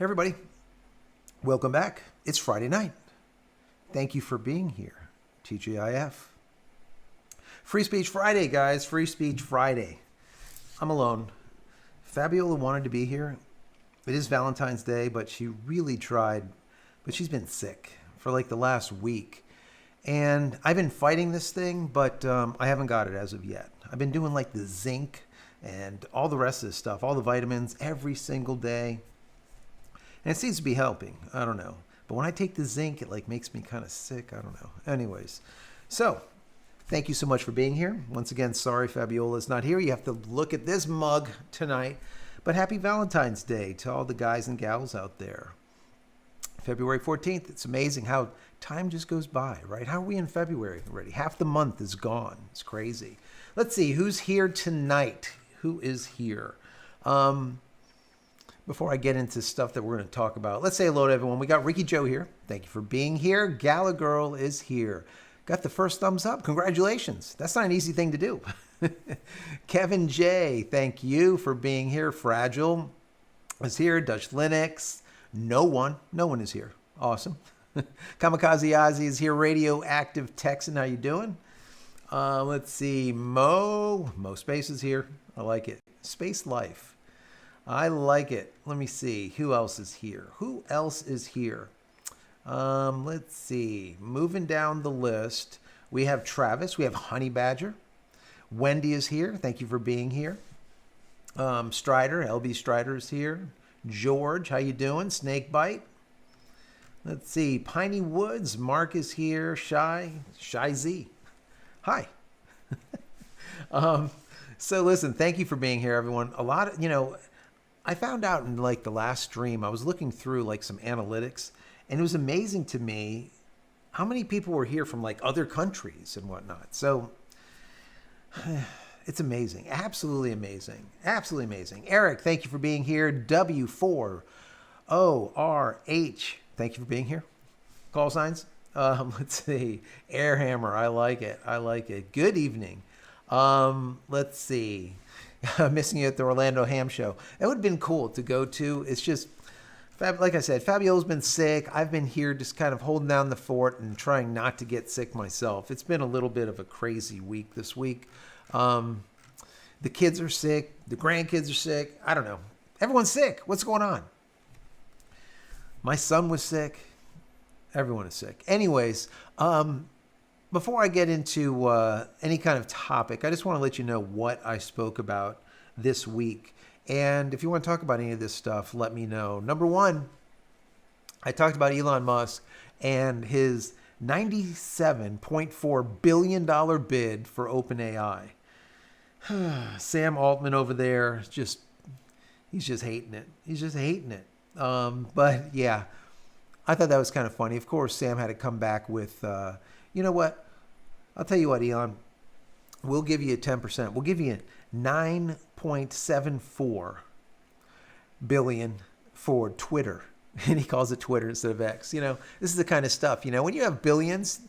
Hey everybody, welcome back. It's Friday night. Thank you for being here, TGIF. Free Speech Friday, guys. Free Speech Friday. I'm alone. Fabiola wanted to be here. It is Valentine's Day, but she really tried. But she's been sick for like the last week. And I've been fighting this thing, but I haven't got it as of yet. I've been doing like the zinc and all the rest of this stuff, all the vitamins every single day. And it seems to be helping. I don't know. But when I take the zinc, it like makes me kind of sick. I don't know. Anyways, so thank you so much for being here. Once again, sorry Fabiola's not here. You have to look at this mug tonight. But happy Valentine's Day to all the guys and gals out there. February 14th. It's amazing how time just goes by, right? How are we in February already? Half the month is gone. It's crazy. Let's see. Who's here tonight? Who is here? Before I get into stuff that we're going to talk about, let's say hello to everyone. We got Ricky Joe here. Thank you for being here. Gala Girl is here. Got the first thumbs up. Congratulations. That's not an easy thing to do. Kevin J, thank you for being here. Fragile is here. Dutch Linux. No one is here. Awesome. Kamikaze Ozzy is here. Radioactive Texan, how you doing? Let's see. Mo Space is here. I like it. Space Life. I like it. Let me see. Who else is here? Let's see. Moving down the list, we have Travis. We have Honey Badger. Wendy is here. Thank you for being here. Strider. LB Strider is here. George, how you doing? Snakebite. Let's see. Piney Woods. Mark is here. Shy Z. Hi. So listen, thank you for being here, everyone. A lot of, I found out in like the last stream, I was looking through like some analytics, and it was amazing to me how many people were here from like other countries and whatnot. So it's amazing. Absolutely amazing. Absolutely amazing. Eric, thank you for being here. W4ORH, thank you for being here. Call signs. Let's see. Airhammer, I like it. Good evening. Let's see. Missing you at the Orlando Ham Show. That would have been cool to go to. It's just, like I said, Fabiola's been sick. I've been here just kind of holding down the fort and trying not to get sick myself. It's been a little bit of a crazy week this week. The kids are sick. The grandkids are sick. I don't know. Everyone's sick. What's going on? My son was sick. Everyone is sick. Anyways, before I get into any kind of topic, I just want to let you know what I spoke about this week. And if you want to talk about any of this stuff, let me know. Number one, I talked about Elon Musk and his $97.4 billion bid for OpenAI. Sam Altman over there, he's just hating it. But yeah, I thought that was kind of funny. Of course, Sam had to come back with, you know what? I'll tell you what, Elon. We'll give you 10%. We'll give you 9.74 billion for Twitter. And he calls it Twitter instead of X. This is the kind of stuff, when you have billions,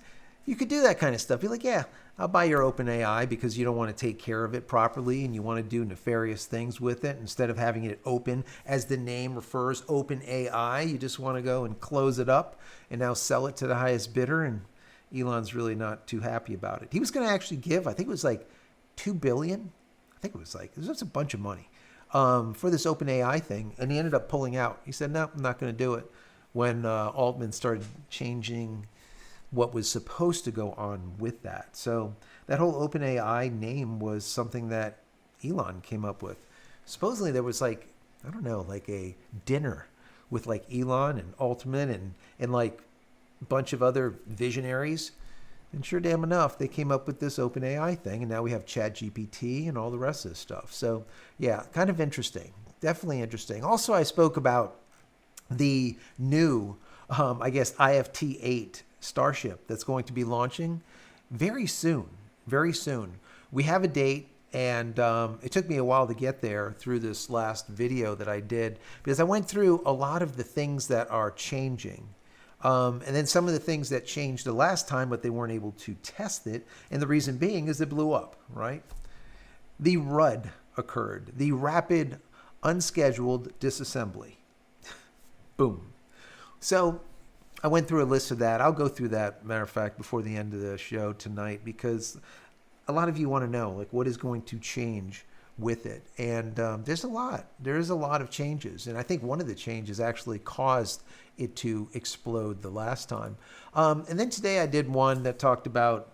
you could do that kind of stuff. Be like, yeah, I'll buy your OpenAI because you don't want to take care of it properly and you want to do nefarious things with it instead of having it open, as the name refers, OpenAI. You just want to go and close it up and now sell it to the highest bidder, and Elon's really not too happy about it. He was going to actually give, I think it was like $2 billion. I think it was a bunch of money for this OpenAI thing. And he ended up pulling out. He said, no, I'm not going to do it. When Altman started changing what was supposed to go on with that. So that whole OpenAI name was something that Elon came up with. Supposedly there was a dinner with like Elon and Altman and like bunch of other visionaries, and sure damn enough they came up with this OpenAI thing, and now we have ChatGPT and all the rest of this stuff. So yeah, kind of interesting, definitely interesting. Also, I spoke about the new IFT-8 Starship that's going to be launching very soon. We have a date, and it took me a while to get there through this last video that I did, because I went through a lot of the things that are changing. And then some of the things that changed the last time, but they weren't able to test it. And the reason being is it blew up, right? The RUD occurred, the rapid unscheduled disassembly. Boom. So I went through a list of that. I'll go through that, matter of fact, before the end of the show tonight, because a lot of you want to know, like, what is going to change with it. And there's a lot. There is a lot of changes. And I think one of the changes actually caused it to explode the last time. And then today I did one that talked about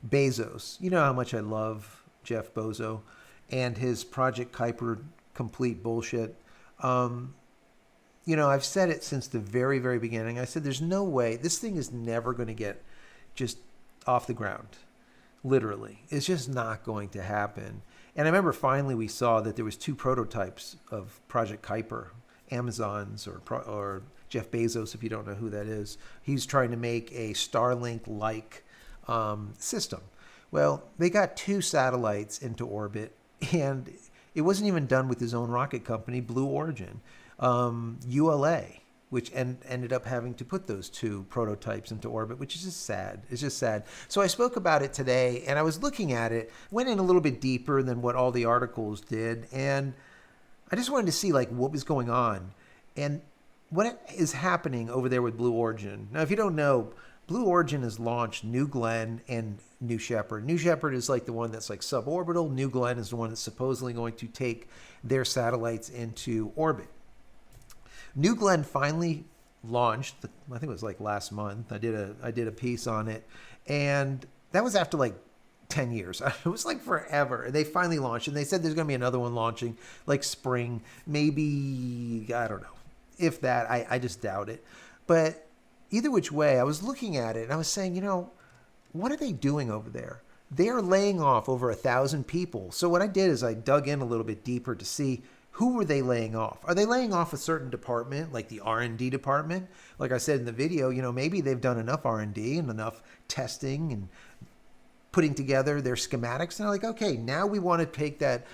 Bezos. You know how much I love Jeff Bezos and his Project Kuiper complete bullshit. I've said it since the very, very beginning. I said there's no way. This thing is never going to get just off the ground. Literally. It's just not going to happen. And I remember finally we saw that there was 2 prototypes of Project Kuiper, Amazon's or Jeff Bezos, if you don't know who that is. He's trying to make a Starlink-like system. Well, they got 2 satellites into orbit, and it wasn't even done with his own rocket company, Blue Origin, ULA, which ended up having to put those 2 prototypes into orbit, which is just sad. It's just sad. So I spoke about it today, and I was looking at it, went in a little bit deeper than what all the articles did, and I just wanted to see like what was going on and what is happening over there with Blue Origin. Now, if you don't know, Blue Origin has launched New Glenn and New Shepard. New Shepard is like the one that's like suborbital. New Glenn is the one that's supposedly going to take their satellites into orbit. New Glenn finally launched, I think it was like last month. I did a piece on it, and that was after like 10 years. It was like forever. They finally launched, and they said there's going to be another one launching like spring, maybe, I don't know. If that, I just doubt it. But either which way, I was looking at it, and I was saying, what are they doing over there? They are laying off over 1,000 people. So what I did is I dug in a little bit deeper to see who were they laying off? Are they laying off a certain department, like the R&D department? Like I said in the video, maybe they've done enough R&D and enough testing and putting together their schematics. And they're like, okay, now we want to take that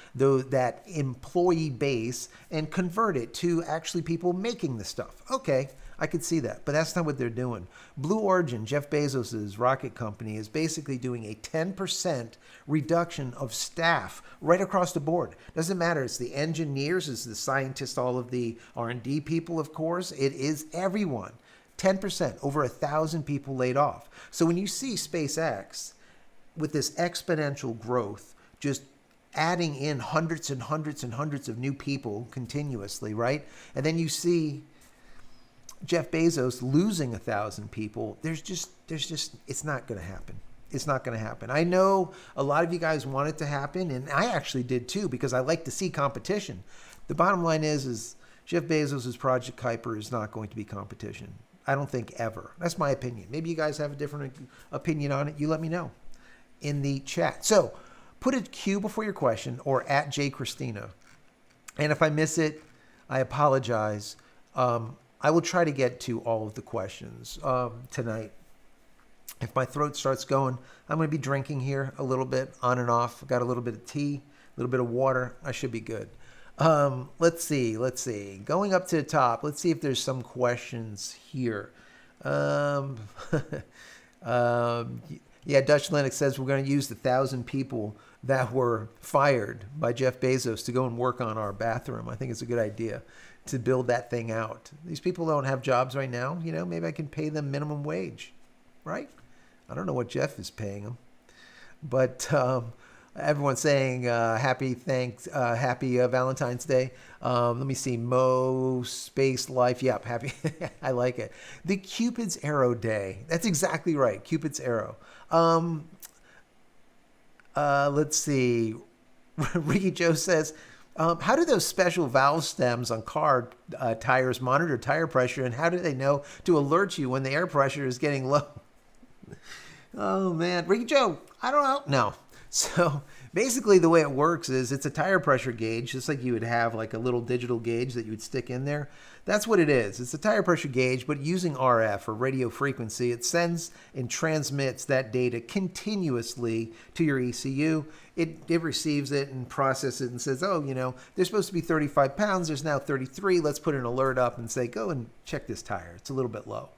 employee base and convert it to actually people making the stuff. Okay, I could see that, but that's not what they're doing. Blue Origin, Jeff Bezos' rocket company, is basically doing a 10% reduction of staff right across the board. Doesn't matter. It's the engineers, it's the scientists, all of the R&D people, of course. It is everyone. 10%, over 1,000 people laid off. So when you see SpaceX with this exponential growth, just adding in hundreds and hundreds and hundreds of new people continuously, right? And then you see Jeff Bezos losing 1,000 people, there's just, it's not going to happen. It's not going to happen. I know a lot of you guys want it to happen, and I actually did too, because I like to see competition. The bottom line is Jeff Bezos' Project Kuiper is not going to be competition. I don't think ever. That's my opinion. Maybe you guys have a different opinion on it. You let me know in the chat. So put a Q before your question, or at JCristina. And if I miss it, I apologize. I will try to get to all of the questions tonight. If my throat starts going, I'm going to be drinking here a little bit on and off. Got a little bit of tea, a little bit of water. I should be good. Let's see. Going up to the top, let's see if there's some questions here. Yeah, Dutch Linux says we're going to use the 1,000 people that were fired by Jeff Bezos to go and work on our bathroom. I think it's a good idea to build that thing out. These people don't have jobs right now. Maybe I can pay them minimum wage, right? I don't know what Jeff is paying them. But everyone's saying happy Valentine's Day. Let me see. Mo Space Life. Yep, happy. I like it. The Cupid's Arrow Day. That's exactly right. Cupid's Arrow. Let's see. Ricky Joe says, how do those special valve stems on car tires monitor tire pressure, and how do they know to alert you when the air pressure is getting low? Oh, man. Ricky Joe, I don't know. No. So basically the way it works is it's a tire pressure gauge, just like you would have like a little digital gauge that you would stick in there. That's what it is. It's a tire pressure gauge, but using RF or radio frequency, it sends and transmits that data continuously to your ECU. It receives it and processes it and says, oh, they're supposed to be 35 pounds. There's now 33. Let's put an alert up and say, go and check this tire. It's a little bit low.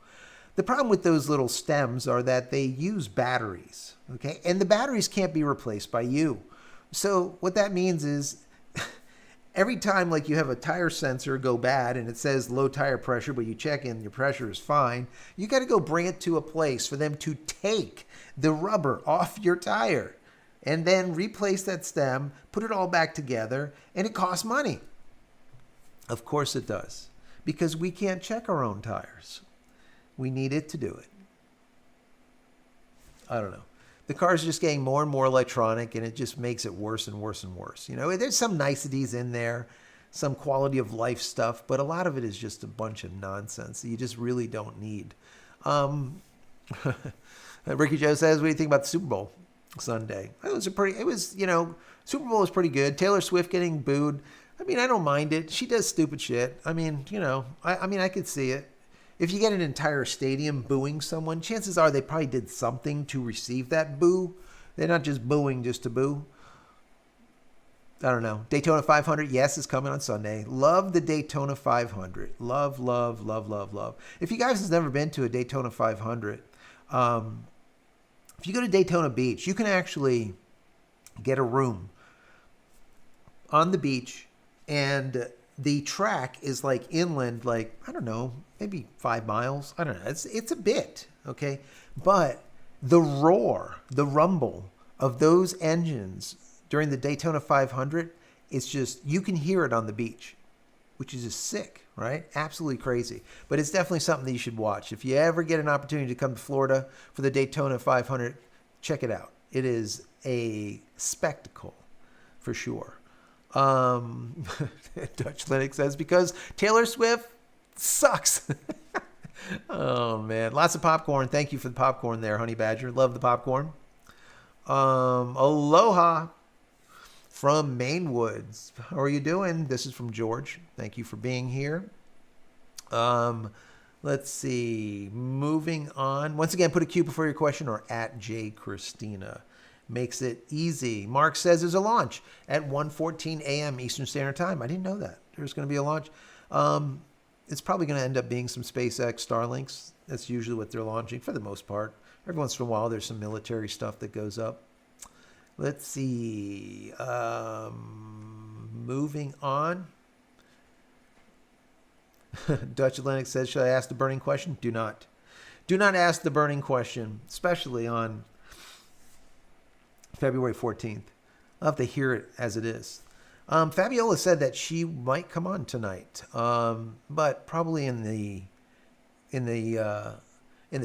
The problem with those little stems are that they use batteries, okay? And the batteries can't be replaced by you. So what that means is every time like you have a tire sensor go bad and it says low tire pressure, but you check in, your pressure is fine, you got to go bring it to a place for them to take the rubber off your tire and then replace that stem, put it all back together, and it costs money. Of course it does, because we can't check our own tires. We need it to do it. I don't know. The car's just getting more and more electronic, and it just makes it worse and worse and worse. You know, there's some niceties in there, some quality of life stuff, but a lot of it is just a bunch of nonsense that you just really don't need. Ricky Joe says, what do you think about the Super Bowl Sunday? Super Bowl was pretty good. Taylor Swift getting booed. I mean, I don't mind it. She does stupid shit. I mean, I could see it. If you get an entire stadium booing someone, chances are they probably did something to receive that boo. They're not just booing just to boo. I don't know. Daytona 500, yes, is coming on Sunday. Love the Daytona 500. Love, love, love, love, love. If you guys have never been to a Daytona 500, if you go to Daytona Beach, you can actually get a room on the beach, and the track is like inland, like, I don't know, maybe 5 miles. I don't know. It's a bit, okay? But the roar, the rumble of those engines during the Daytona 500, it's just, you can hear it on the beach, which is just sick, right? Absolutely crazy. But it's definitely something that you should watch. If you ever get an opportunity to come to Florida for the Daytona 500, check it out. It is a spectacle for sure. Dutch Linux says, because Taylor Swift sucks. Oh, man. Lots of popcorn. Thank you for the popcorn there, Honey Badger. Love the popcorn. Aloha from Maine Woods. How are you doing? This is from George. Thank you for being here. Let's see. Moving on. Once again, put a Q before your question or at JCristina. Makes it easy. Mark says there's a launch at 1:14 a.m. Eastern Standard Time. I didn't know that. There's going to be a launch. It's probably going to end up being some SpaceX Starlinks. That's usually what they're launching for the most part. Every once in a while, there's some military stuff that goes up. Let's see. Moving on. Dutch Linux says, should I ask the burning question? Do not. Do not ask the burning question, especially on February 14th. I'll have to hear it as it is. Fabiola said that she might come on tonight, but probably in the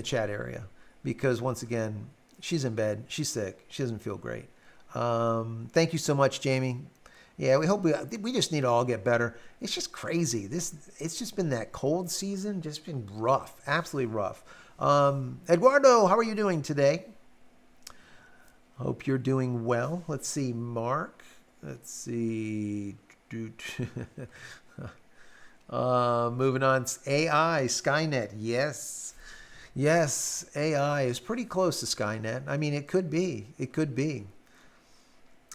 chat area, because once again, she's in bed, she's sick, she doesn't feel great. Thank you so much, Jamie. Yeah, we hope we just need to all get better. It's just crazy. It's just been that cold season, just been rough, absolutely rough. Eduardo, how are you doing today? Hope you're doing well. Let's see, Mark. Let's see. Moving on. AI, Skynet. Yes. Yes, AI is pretty close to Skynet. I mean, it could be. It could be.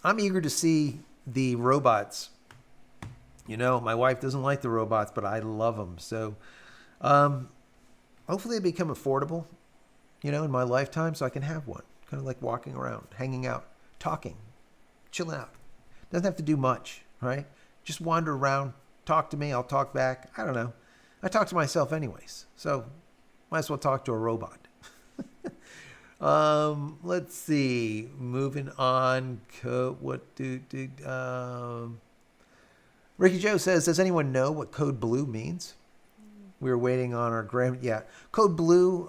I'm eager to see the robots. You know, my wife doesn't like the robots, but I love them. So hopefully they become affordable, you know, in my lifetime so I can have one. Kind of like walking around, hanging out, talking, chilling out. Doesn't have to do much, right? Just wander around, talk to me, I'll talk back. I don't know. I talk to myself anyways, so might as well talk to a robot. Let's see. Moving on. Ricky Joe says, does anyone know what code blue means? We're waiting on our Yeah. Code blue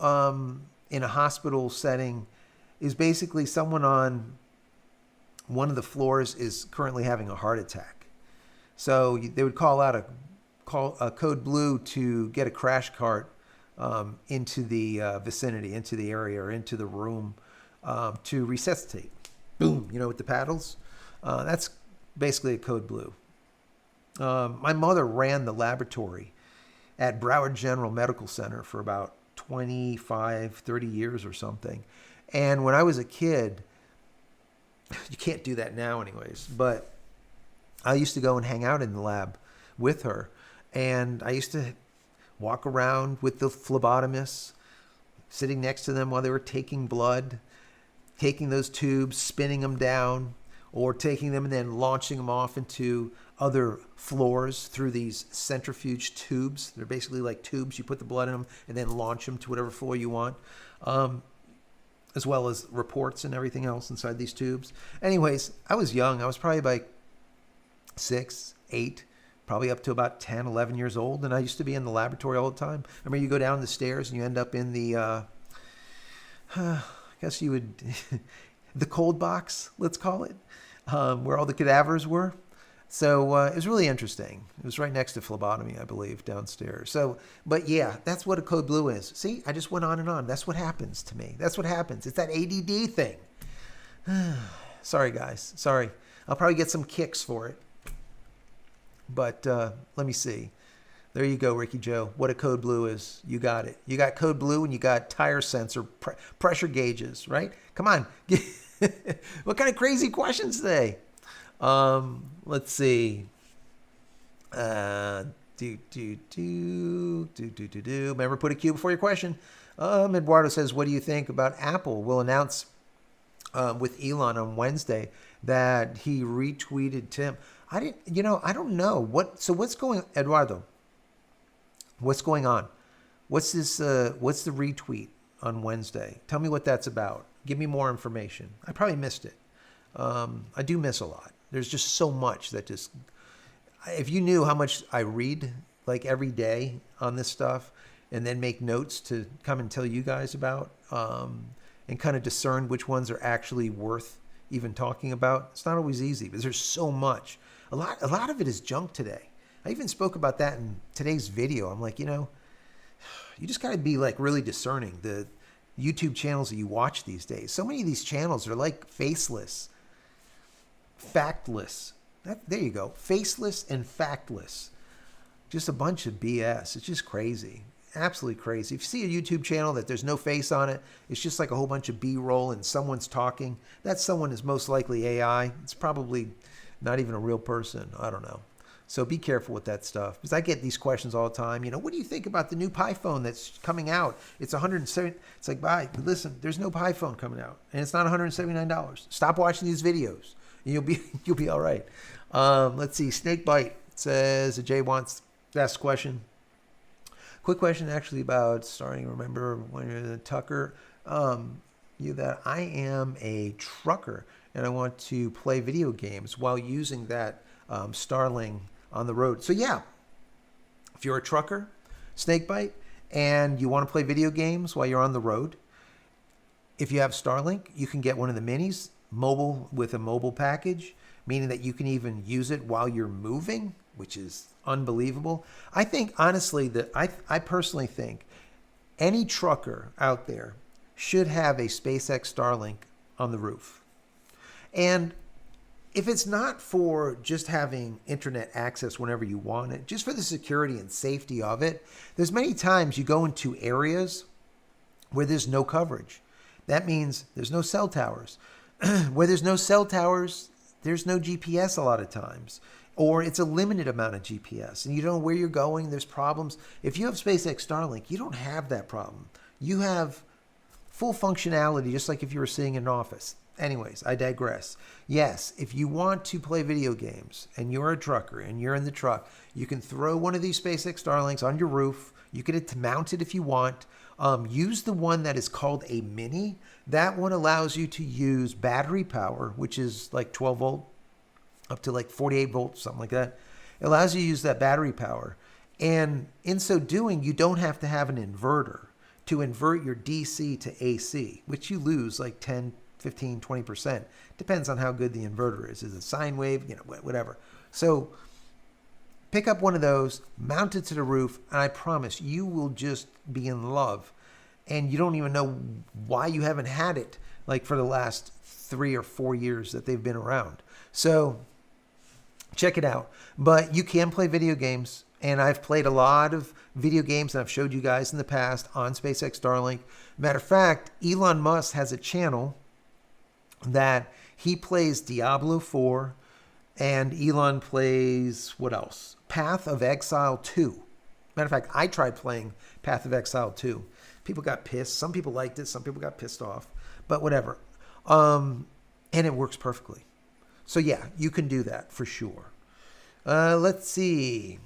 in a hospital setting is basically someone on one of the floors is currently having a heart attack. So they would call out a code blue to get a crash cart into the vicinity, into the area, or into the room to resuscitate. Boom, you know, with the paddles. That's basically a code blue. My mother ran the laboratory at Broward General Medical Center for about 25, 30 years or something. And when I was a kid, you can't do that now anyways, but I used to go and hang out in the lab with her. And I used to walk around with the phlebotomists, sitting next to them while they were taking blood, taking those tubes, spinning them down, or taking them and then launching them off into other floors through these centrifuge tubes. They're basically like tubes. You put the blood in them and then launch them to whatever floor you want, as well as reports and everything else inside these tubes. Anyways, I was young. I was probably like 6, 8, probably up to about 10, 11 years old. And I used to be in the laboratory all the time. Remember, you go down the stairs and you end up in the, I guess you would, the cold box, let's call it, where all the cadavers were. So it was really interesting. It was right next to phlebotomy, I believe, downstairs. So, but yeah, that's what a code blue is. See, I just went on and on. That's what happens to me. That's what happens. It's that ADD thing. Sorry, guys. Sorry. I'll probably get some kicks for it. But let me see. There you go, Ricky Joe. What a code blue is. You got it. You got code blue and you got tire sensor, pressure gauges, right? Come on. What kind of crazy questions today? Let's see. Remember, put a Q before your question. Eduardo says, what do you think about Apple will announce with Elon on Wednesday that he retweeted Tim? I don't know. What's going on, Eduardo? What's going on? What's this, what's the retweet on Wednesday? Tell me what that's about. Give me more information. I probably missed it. I do miss a lot. There's just so much that just, if you knew how much I read like every day on this stuff and then make notes to come and tell you guys about, and kind of discern which ones are actually worth even talking about. It's not always easy because there's so much. A lot of it is junk today. I even spoke about that in today's video. I'm like, you just got to be like really discerning. The YouTube channels that you watch these days, so many of these channels are like faceless, factless. There you go. Faceless and factless. Just a bunch of BS. It's just crazy. Absolutely crazy. If you see a YouTube channel that there's no face on it, it's just like a whole bunch of B-roll and someone's talking, that someone is most likely AI. It's probably not even a real person. I don't know. So be careful with that stuff, because I get these questions all the time. What do you think about the new Pi phone that's coming out? It's $170. It's like, listen, there's no Pi phone coming out, and it's not $179. Stop watching these videos, and you'll be all right. Let's see. Snakebite says Jay wants to ask a question. Quick question, actually, about starting. Remember when you're the Tucker? That I am a trucker and I want to play video games while using that Starlink on the road. So yeah, if you're a trucker, Snakebite, and you want to play video games while you're on the road, if you have Starlink, you can get one of the minis, mobile, with a mobile package, meaning that you can even use it while you're moving, which is unbelievable. I think, honestly, that I personally think any trucker out there should have a SpaceX Starlink on the roof. And if it's not for just having internet access whenever you want it, just for the security and safety of it, there's many times you go into areas where there's no coverage. That means there's no cell towers. Where there's no cell towers, there's no GPS a lot of times, or it's a limited amount of GPS, and you don't know where you're going. There's problems. If you have SpaceX Starlink, you don't have that problem. You have full functionality, just like if you were sitting in an office. Anyways, I digress. Yes, if you want to play video games and you're a trucker and you're in the truck, you can throw one of these SpaceX Starlinks on your roof. You can mount it if you want. Use the one that is called a mini. That one allows you to use battery power, which is like 12 volt up to like 48 volts, something like that. It allows you to use that battery power. And in so doing, you don't have to have an inverter to invert your DC to AC, which you lose like 10, 15, 20%. Depends on how good the inverter is. Is it sine wave? Whatever. So pick up one of those, mount it to the roof, and I promise you will just be in love. And you don't even know why you haven't had it like for the last 3 or 4 years that they've been around. So check it out. But you can play video games, and I've played a lot of video games that I've showed you guys in the past on SpaceX Starlink. Matter of fact, Elon Musk has a channel that he plays Diablo 4, and Elon plays, what else? Path of Exile 2. Matter of fact, I tried playing Path of Exile 2. People got pissed. Some people liked it. Some people got pissed off. But whatever. And it works perfectly. So yeah, you can do that for sure. Let's see.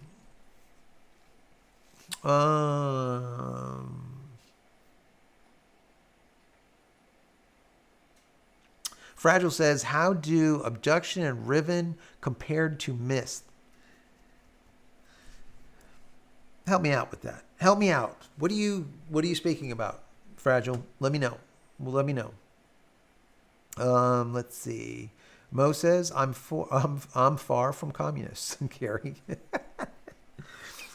Fragile says, how do abduction and Riven compared to Mist? Help me out with that. Help me out. What are you speaking about, Fragile? Let me know. Well, let me know. Let's see. Mo says, I'm far from communists. Gary.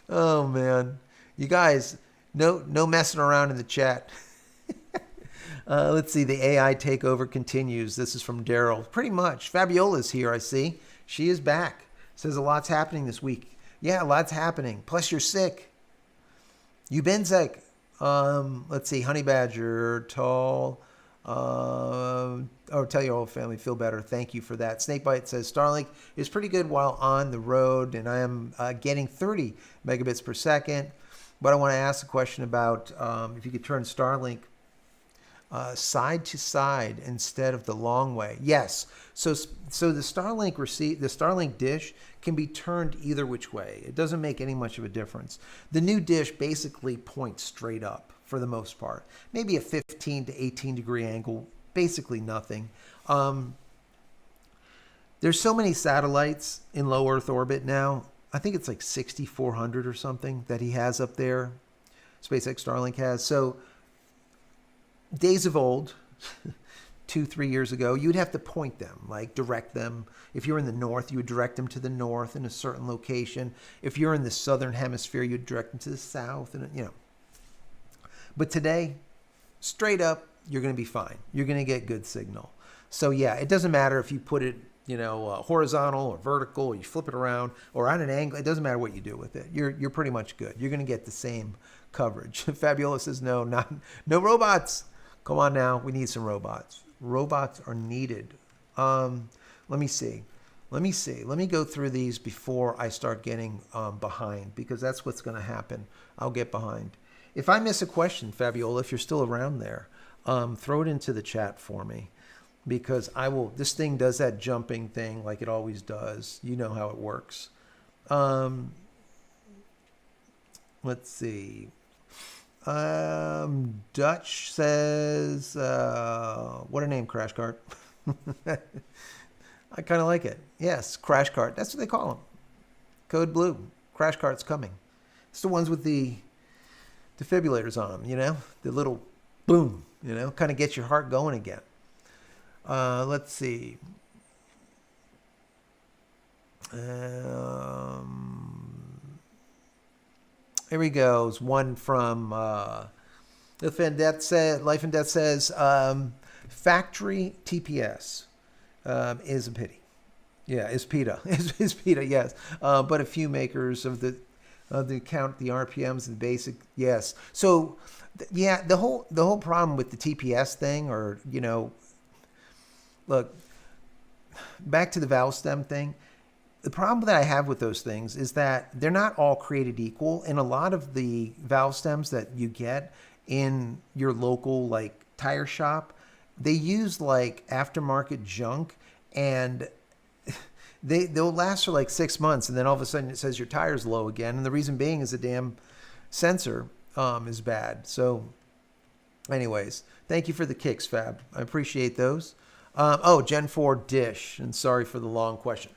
Oh man, you guys, no messing around in the chat. Let's see. The AI takeover continues. This is from Daryl. Pretty much. Fabiola's here. I see. She is back. Says a lot's happening this week. Yeah, a lot's happening. Plus, you're sick. You've been sick. Let's see. Honey Badger, Tall. Tell your whole family, feel better. Thank you for that. Snakebite says Starlink is pretty good while on the road, and I am getting 30 megabits per second. But I want to ask a question about if you could turn Starlink side to side instead of the long way. Yes. So the Starlink dish can be turned either which way. It doesn't make any much of a difference. The new dish basically points straight up for the most part. Maybe a 15 to 18 degree angle, basically nothing. There's so many satellites in low Earth orbit now. I think it's like 6,400 or something that he has up there. SpaceX Starlink has. So days of old, 2-3 years ago, you would have to point them, like direct them. If you're in the north, you would direct them to the north in a certain location. If you're in the southern hemisphere, you'd direct them to the south, and But today, straight up, you're going to be fine. You're going to get good signal. So yeah, it doesn't matter if you put it, horizontal or vertical, or you flip it around or on an angle. It doesn't matter what you do with it. You're pretty much good. You're going to get the same coverage. Fabiola says no robots. Come on now, we need some robots. Robots are needed. Let me see. Let me go through these before I start getting behind, because that's what's going to happen. I'll get behind. If I miss a question, Fabiola, if you're still around there, throw it into the chat for me, because I will. This thing does that jumping thing like it always does. You know how it works. Let's see. Dutch says, what a name, Crash Cart. I kind of like it. Yes, Crash Cart. That's what they call them. Code Blue. Crash Cart's coming. It's the ones with the defibrillators on them, the little boom, kind of gets your heart going again. Let's see. Here we go. One from Life and Death says, factory TPS is a pity. Yeah, is PETA. is PETA, yes. But a few makers of the count the RPMs and basic, yes. So the whole problem with the TPS thing, or look, back to the valve stem thing. The problem that I have with those things is that they're not all created equal. And a lot of the valve stems that you get in your local tire shop, they use aftermarket junk, and they'll last for 6 months, and then all of a sudden it says your tire's low again. And the reason being is the damn sensor is bad. So anyways, thank you for the kicks, Fab. I appreciate those. Gen 4 dish, and sorry for the long question.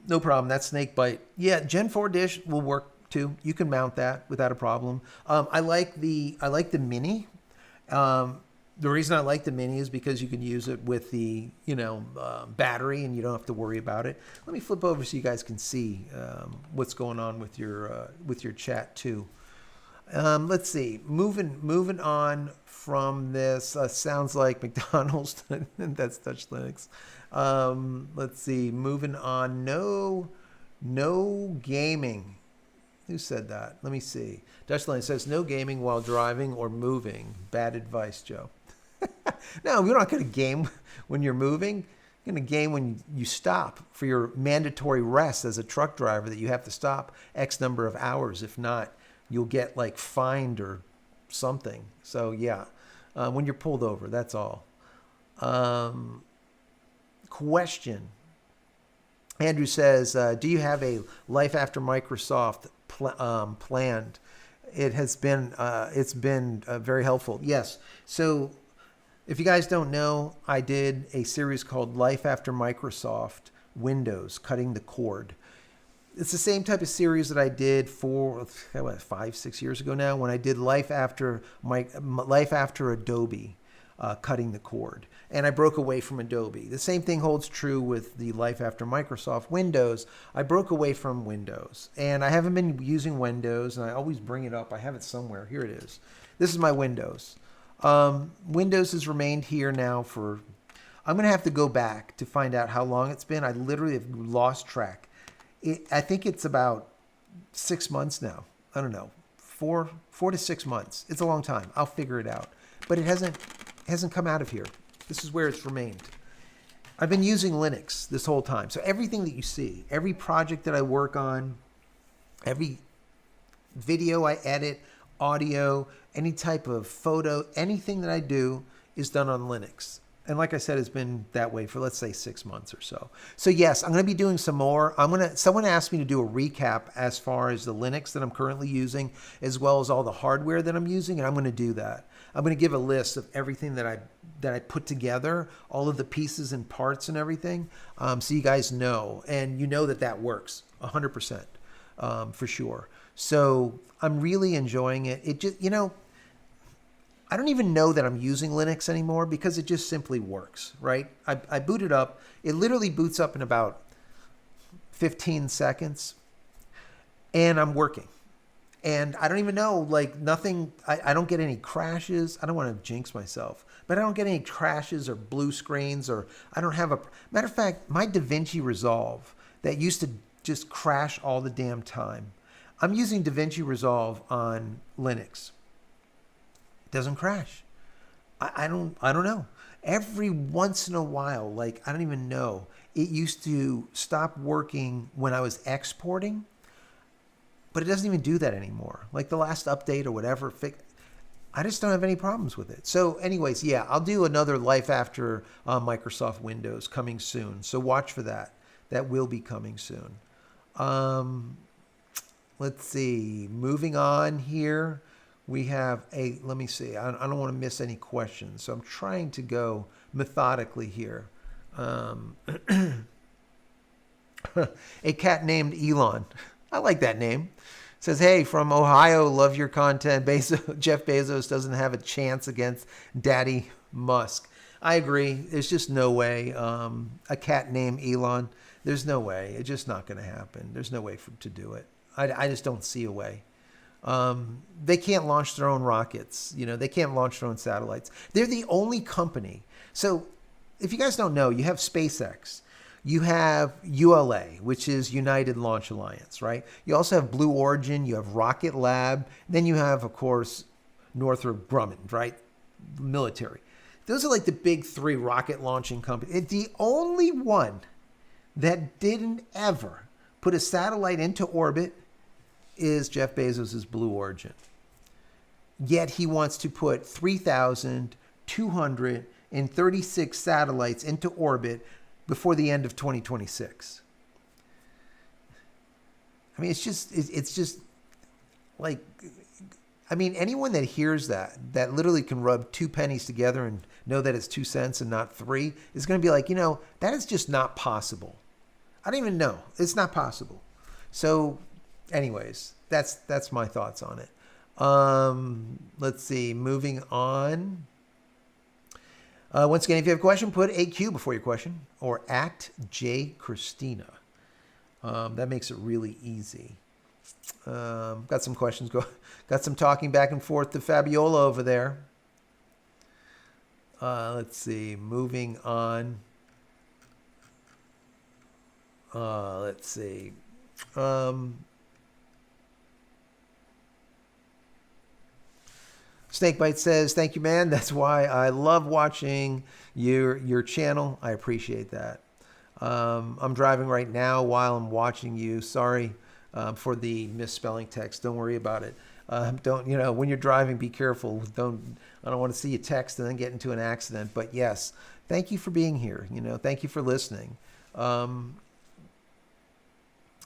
No problem. That's snake bite. Yeah, Gen 4 dish will work too. You can mount that without a problem. I like the mini. The reason I like the mini is because you can use it with the battery, and you don't have to worry about it. Let me flip over so you guys can see what's going on with your chat too. Let's see. Moving on from this. Sounds like McDonald's. That's Dutch Linux. Let's see. Moving on. No gaming. Who said that? Let me see. Dutch Linux says no gaming while driving or moving. Bad advice, Joe. No, you're not going to game when you're moving. You're going to game when you stop for your mandatory rest as a truck driver, that you have to stop X number of hours. If not, you'll get fined or something. So yeah, when you're pulled over, that's all. Question. Andrew says, do you have a life after Microsoft planned? It's been very helpful. Yes. So if you guys don't know, I did a series called Life After Microsoft Windows, Cutting the Cord. It's the same type of series that I did for 5-6 years ago now, when I did Life After Adobe, Cutting the Cord. And I broke away from Adobe. The same thing holds true with the Life After Microsoft Windows. I broke away from Windows. And I haven't been using Windows, and I always bring it up. I have it somewhere. Here it is. This is my Windows. Windows has remained here now for... I'm going to have to go back to find out how long it's been. I literally have lost track. I think it's about 6 months now. I don't know. 4 to 6 months. It's a long time. I'll figure it out. But it hasn't come out of here. This is where it's remained. I've been using Linux this whole time. So everything that you see, every project that I work on, every video I edit, audio, any type of photo, anything that I do is done on Linux. And like I said, it's been that way for, let's say, 6 months or so. So yes, I'm going to be doing some more. Someone asked me to do a recap as far as the Linux that I'm currently using, as well as all the hardware that I'm using, and I'm going to do that. I'm going to give a list of everything that I put together, all of the pieces and parts and everything, so you guys know, and you know that works 100% for sure. So I'm really enjoying it. It just, I don't even know that I'm using Linux anymore because it just simply works, right? I boot it up. It literally boots up in about 15 seconds, and I'm working. And I don't even know, nothing, I don't get any crashes. I don't want to jinx myself, but I don't get any crashes or blue screens, or I don't have matter of fact, my DaVinci Resolve that used to just crash all the damn time. I'm using DaVinci Resolve on Linux. It doesn't crash. I don't know. Every once in a while, I don't even know. It used to stop working when I was exporting, but it doesn't even do that anymore. The last update or whatever, I just don't have any problems with it. So anyways, yeah, I'll do another Life After Microsoft Windows coming soon. So watch for that. That will be coming soon. Let's see. Moving on here. We have let me see. I don't want to miss any questions. So I'm trying to go methodically here. A cat named Elon. I like that name. Says, hey, from Ohio, love your content. Jeff Bezos doesn't have a chance against Daddy Musk. I agree. There's just no way. A cat named Elon. There's no way. It's just not going to happen. There's no way to do it. I just don't see a way. They can't launch their own rockets. They can't launch their own satellites. They're the only company. So if you guys don't know, you have SpaceX. You have ULA, which is United Launch Alliance, right? You also have Blue Origin. You have Rocket Lab. Then you have, of course, Northrop Grumman, right? Military. Those are the big three rocket launching companies. The only one that didn't ever put a satellite into orbit is Jeff Bezos' Blue Origin. Yet he wants to put 3,236 satellites into orbit before the end of 2026. I mean, it's just anyone that hears that literally can rub 2 pennies together and know that it's 2 cents and not 3 is going to be that is just not possible. I don't even know. It's not possible. So anyways, that's my thoughts on it. Let's see. Moving on. Once again, if you have a question, put AQ before your question, or at JCristina. That makes it really easy. Got some questions. Got some talking back and forth to Fabiola over there. Let's see. Moving on. Let's see. Snakebite says, thank you, man. That's why I love watching your channel. I appreciate that. I'm driving right now while I'm watching you. Sorry for the misspelling text. Don't worry about it. When you're driving, be careful. I don't want to see you text and then get into an accident. But yes, thank you for being here. Thank you for listening.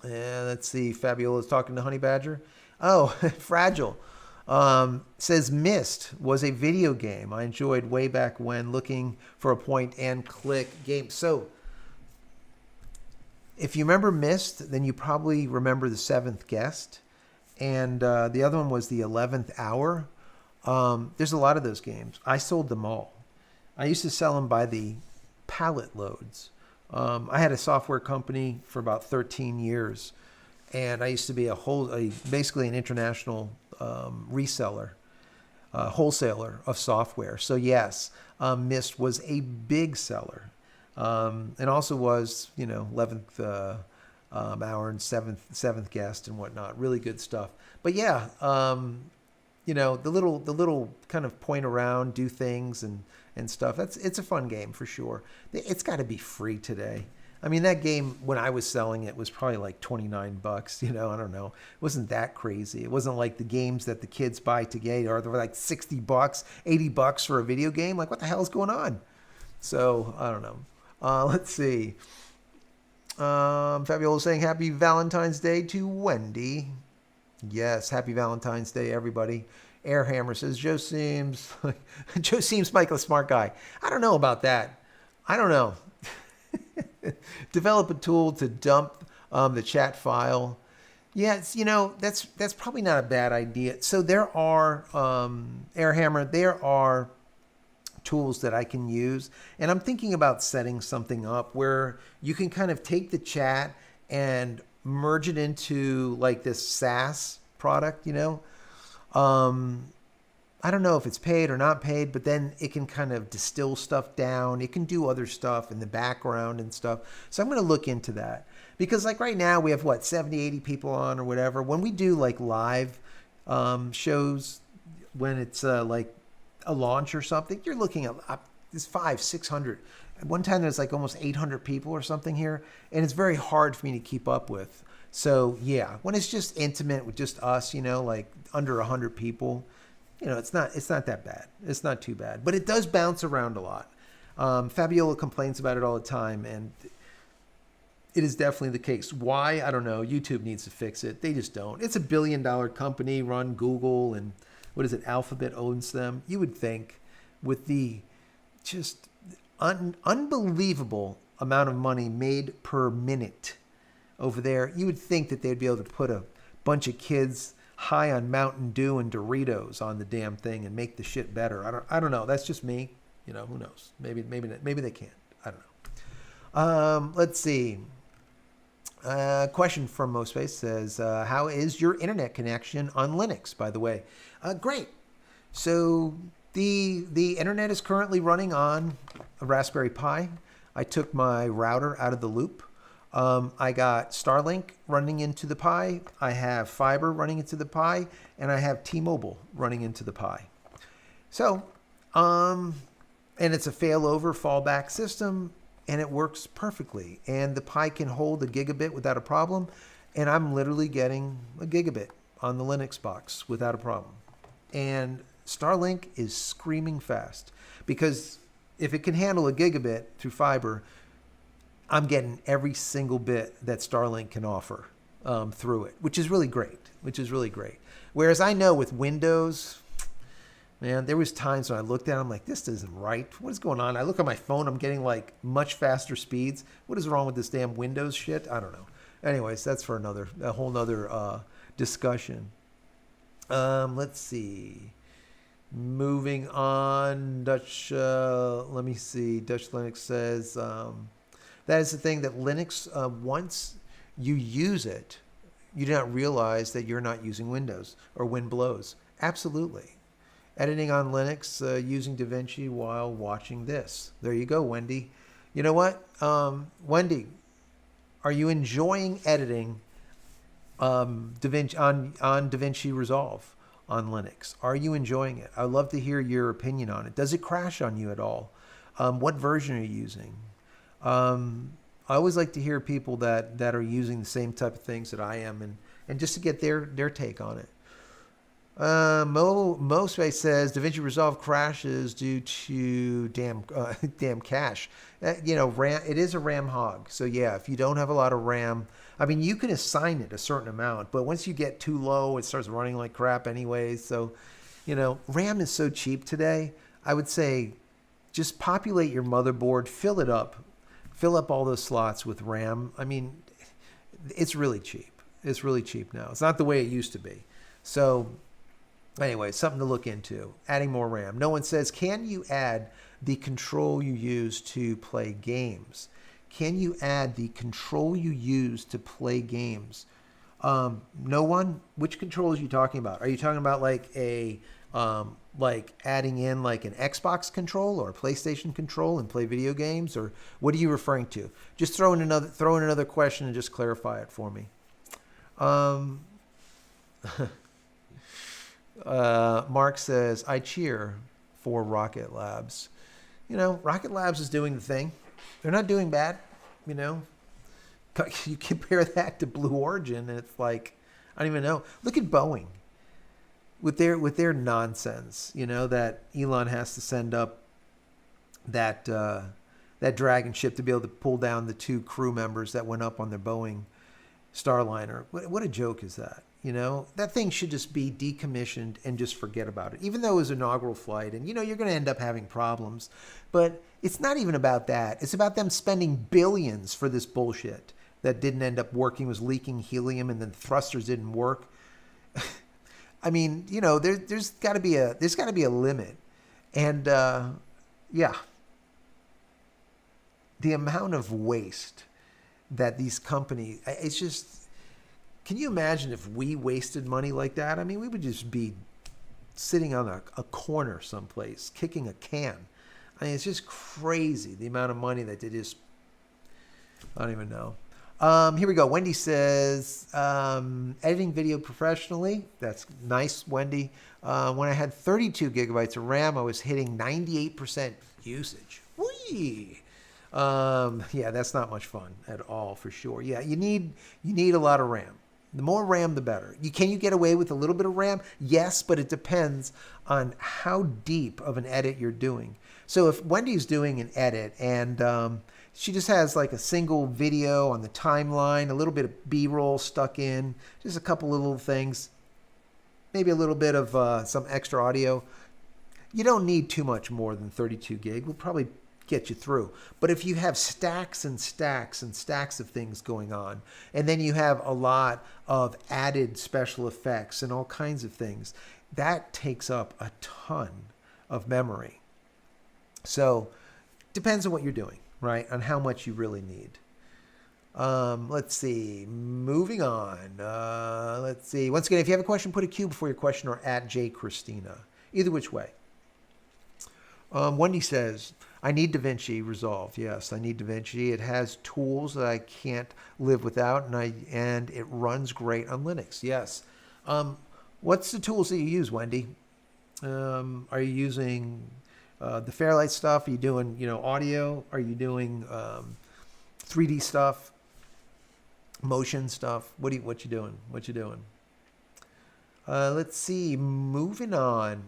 Let's see. Fabiola's talking to Honey Badger. Oh, Fragile. Says Myst was a video game I enjoyed way back when, looking for a point and click game. So if you remember Myst, then you probably remember The Seventh Guest. And the other one was The 11th Hour. There's a lot of those games. I sold them all. I used to sell them by the pallet loads. I had a software company for about 13 years, and I used to be basically an international reseller, wholesaler of software. So yes, Myst was a big seller, and also was 11th Hour and seventh Guest and whatnot. Really good stuff. But yeah, the little kind of point around, do things and stuff. It's a fun game for sure. It's got to be free today. I mean, that game, when I was selling it, was probably like $29. I don't know. It wasn't that crazy. It wasn't like the games that the kids buy today, or they're like $60, $80 for a video game. Like, what the hell is going on? So I don't know. Let's see. Fabiola saying happy Valentine's Day to Wendy. Yes, happy Valentine's Day, everybody. Airhammer says Joe seems like a smart guy. I don't know about that. I don't know. Develop a tool to dump the chat file. Yes, that's probably not a bad idea. So there are Airhammer. There are tools that I can use, and I'm thinking about setting something up where you can kind of take the chat and merge it into like this SaaS product, I don't know if it's paid or not paid, but then it can kind of distill stuff down. It can do other stuff in the background and stuff. So I'm going to look into that, because like right now we have 70, 80 people on or whatever. When we do like live shows, when it's like a launch or something, you're looking at this 500, 600. At one time there's like almost 800 people or something here, and it's very hard for me to keep up with. So yeah, when it's just intimate with just us, like under 100 people, it's not that bad. It's not too bad, but it does bounce around a lot. Fabiola complains about it all the time, and it is definitely the case. Why? I don't know. YouTube needs to fix it. They just don't. It's $1 billion company run Google, and what is it? Alphabet owns them. You would think with the just unbelievable amount of money made per minute over there, you would think that they'd be able to put a bunch of kids high on Mountain Dew and Doritos on the damn thing and make the shit better. I don't know. That's just me. Who knows? Maybe they can't. I don't know. Let's see. Question from MoSpace says, how is your internet connection on Linux, by the way? Great. So the internet is currently running on a Raspberry Pi. I took my router out of the loop. I got Starlink running into the Pi. I have fiber running into the Pi, and I have T-Mobile running into the Pi. So, and it's a failover fallback system, and it works perfectly. And the Pi can hold a gigabit without a problem, and I'm literally getting a gigabit on the Linux box without a problem. And Starlink is screaming fast, because if it can handle a gigabit through fiber, I'm getting every single bit that Starlink can offer through it, which is really great. Whereas I know with Windows, man, there was times when I looked at it, I'm like, this isn't right. What is going on? I look at my phone, I'm getting like much faster speeds. What is wrong with this damn Windows shit? I don't know. Anyways, that's for a whole nother discussion. Let's see. Moving on, Dutch Linux says, that is the thing that Linux, once you use it, you do not realize that you're not using Windows or wind blows. Absolutely. Editing on Linux using DaVinci while watching this. There you go, Wendy. You know what? Wendy, are you enjoying editing DaVinci on DaVinci Resolve on Linux? Are you enjoying it? I'd love to hear your opinion on it. Does it crash on you at all? What version are you using? I always like to hear people that are using the same type of things that I am, and just to get their take on it. MoSpace says DaVinci Resolve crashes due to damn cache. RAM, it is a RAM hog. So yeah, if you don't have a lot of RAM, I mean, you can assign it a certain amount, but once you get too low, it starts running like crap anyways. So, RAM is so cheap today. I would say just populate your motherboard, fill it up, fill up all those slots with RAM. I mean, it's really cheap. It's really cheap now. It's not the way it used to be. So anyway, something to look into, adding more RAM. No one says, can you add the control you use to play games? Can you add the control you use to play games? No one? Which controls are you talking about? Are you talking about like like adding in like an Xbox control or a PlayStation control and play video games? Or what are you referring to? Just throw in another question and just clarify it for me. Mark says, I cheer for Rocket Labs. Rocket Labs is doing the thing. They're not doing bad, You compare that to Blue Origin, and it's like, I don't even know. Look at Boeing with their nonsense, that Elon has to send up that Dragon ship to be able to pull down the 2 crew members that went up on their Boeing Starliner. What a joke is that? That thing should just be decommissioned and just forget about it. Even though it was an inaugural flight and, you're going to end up having problems. But it's not even about that. It's about them spending billions for this bullshit that didn't end up working, was leaking helium, and then the thrusters didn't work. I mean, there's got to be a limit. And, yeah, the amount of waste that these companies, it's just, can you imagine if we wasted money like that? I mean, we would just be sitting on a corner someplace, kicking a can. I mean, it's just crazy, the amount of money that they just, I don't even know. Here we go. Wendy says, editing video professionally. That's nice, Wendy. When I had 32 gigabytes of RAM, I was hitting 98% usage. Whee! Yeah, that's not much fun at all, for sure. Yeah, you need a lot of RAM. The more RAM, the better. Can you get away with a little bit of RAM? Yes, but it depends on how deep of an edit you're doing. So if Wendy's doing an edit and she just has like a single video on the timeline, a little bit of B-roll stuck in, just a couple of little things, maybe a little bit of some extra audio, you don't need too much more than 32 gig. We'll probably get you through. But if you have stacks and stacks and stacks of things going on, and then you have a lot of added special effects and all kinds of things, that takes up a ton of memory. So depends on what you're doing, right? On how much you really need. Let's see. Moving on. Let's see. Once again, if you have a question, put a Q before your question or at JCristina. Either which way. Wendy says, I need DaVinci resolved. Yes, I need DaVinci. It has tools that I can't live without, and it runs great on Linux. Yes. What's the tools that you use, Wendy? Are you using the Fairlight stuff? Are you doing, audio? Are you doing 3D stuff? Motion stuff? What you doing? What you doing? Let's see. Moving on.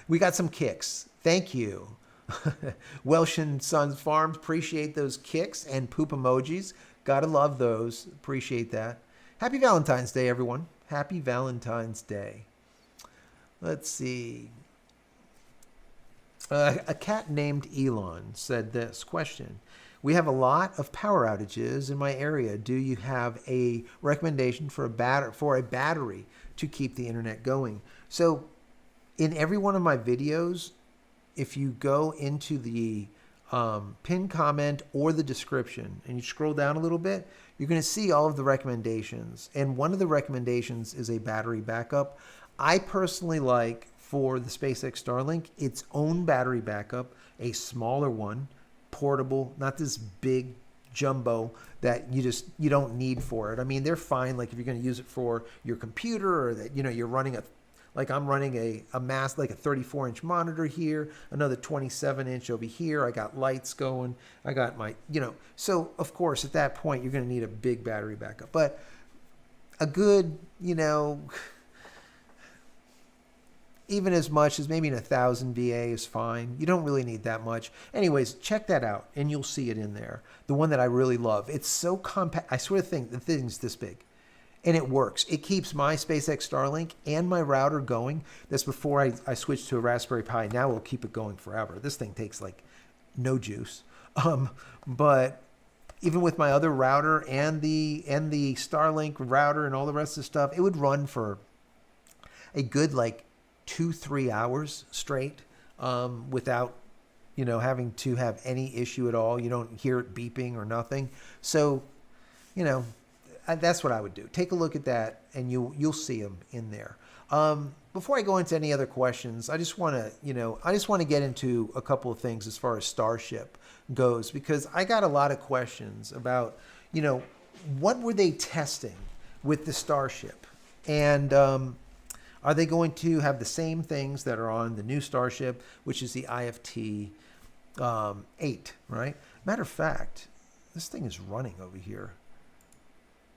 We got some kicks. Thank you. Welsh and Sons Farms, appreciate those kicks and poop emojis. Gotta love those. Appreciate that. Happy Valentine's Day, everyone. Happy Valentine's Day. Let's see. A cat named Elon said this question. We have a lot of power outages in my area. Do you have a recommendation for a battery to keep the internet going? So in every one of my videos, if you go into the pinned comment or the description and you scroll down a little bit, you're going to see all of the recommendations. And one of the recommendations is a battery backup. I personally like, for the SpaceX Starlink, its own battery backup, a smaller one, portable, not this big jumbo that you don't need for it. I mean, they're fine. Like if you're going to use it for your computer, or that, you're running like I'm running a mass, like a 34-inch monitor here, another 27-inch over here. I got lights going. I got my, so of course at that point you're going to need a big battery backup, but a good, even as much as maybe 1,000 VA is fine. You don't really need that much. Anyways, check that out, and you'll see it in there. The one that I really love. It's so compact. I sort of think the thing's this big. And it works. It keeps my SpaceX Starlink and my router going. That's before I switched to a Raspberry Pi. Now we'll keep it going forever. This thing takes like no juice. But even with my other router and the Starlink router and all the rest of the stuff, it would run for a good like 2-3 hours straight without having to have any issue at all. You don't hear it beeping or nothing. So, that's what I would do. Take a look at that, and you'll see them in there. Before I go into any other questions, I just want to get into a couple of things as far as Starship goes, because I got a lot of questions about, what were they testing with the Starship, and are they going to have the same things that are on the new Starship, which is the IFT 8, right? Matter of fact, this thing is running over here.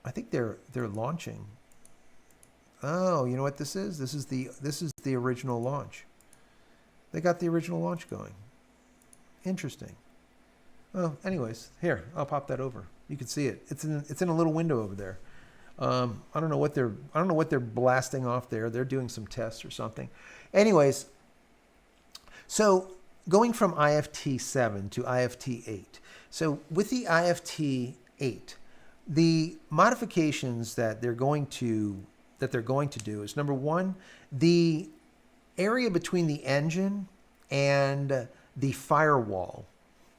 I think they're launching. Oh, you know what this is? This is the original launch. They got the original launch going. Interesting. Well, anyways, here, I'll pop that over. You can see it. It's in a little window over there. I don't know what they're blasting off there. They're doing some tests or something. Anyways, so going from IFT 7 to IFT 8. So with the IFT 8, the modifications that they're going to do is, number one, the area between the engine and the firewall.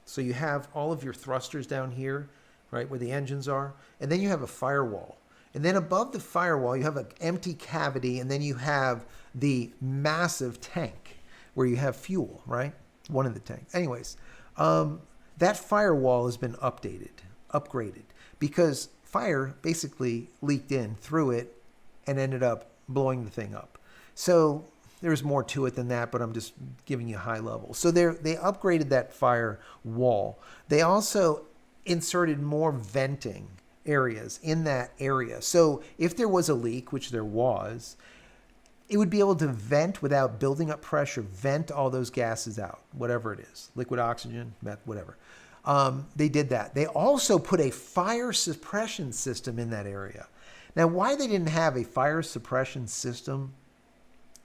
So you have all of your thrusters down here, right, where the engines are, and then you have a firewall. And then above the firewall, you have an empty cavity, and then you have the massive tank where you have fuel, right? One of the tanks. Anyways, that firewall has been upgraded, because fire basically leaked in through it and ended up blowing the thing up. So there's more to it than that, but I'm just giving you a high level. So they upgraded that fire wall. They also inserted more venting areas in that area. So if there was a leak, which there was, it would be able to vent without building up pressure, vent all those gases out, whatever it is, liquid oxygen, meth, whatever. They did that. They also put a fire suppression system in that area. Now, why they didn't have a fire suppression system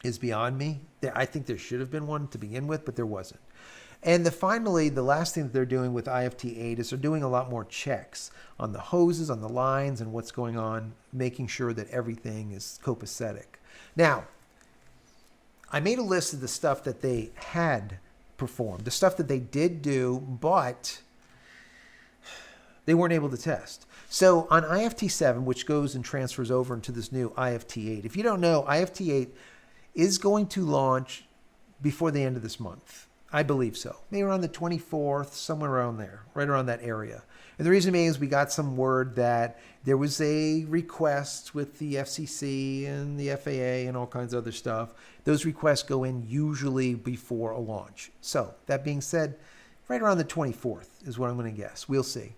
is beyond me. I think there should have been one to begin with, but there wasn't. And finally, the last thing that they're doing with IFT 8 is they're doing a lot more checks on the hoses, on the lines, and what's going on, making sure that everything is copacetic. Now, I made a list of the stuff that they had performed, the stuff that they did do, but they weren't able to test. So on IFT 7, which goes and transfers over into this new IFT 8, if you don't know, IFT 8 is going to launch before the end of this month. I believe so. Maybe around the 24th, somewhere around there, right around that area. And the reason being is we got some word that there was a request with the FCC and the FAA and all kinds of other stuff. Those requests go in usually before a launch. So that being said, right around the 24th is what I'm going to guess. We'll see.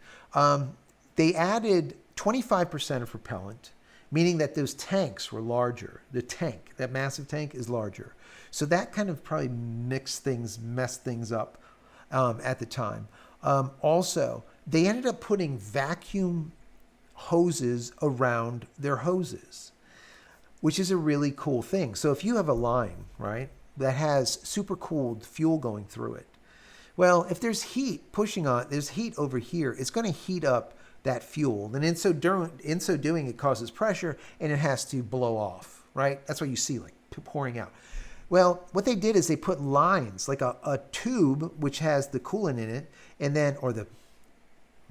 They added 25% of propellant, meaning that those tanks were larger. The tank, that massive tank, is larger. So that kind of probably messed things up at the time. Also, they ended up putting vacuum hoses around their hoses, which is a really cool thing. So if you have a line, right, that has supercooled fuel going through it, well, if there's heat pushing on, there's heat over here, it's going to heat up that fuel. And in so doing, it causes pressure and it has to blow off, right? That's what you see, like pouring out. Well, what they did is they put lines, like a tube, which has the coolant in it, and then,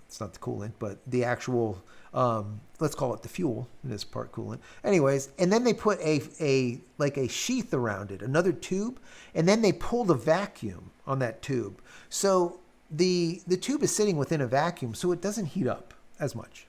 it's not the coolant, but the actual, let's call it the fuel, this part coolant. Anyways, and then they put a sheath around it, another tube, and then they pulled a vacuum on that tube. So the tube is sitting within a vacuum, so it doesn't heat up as much,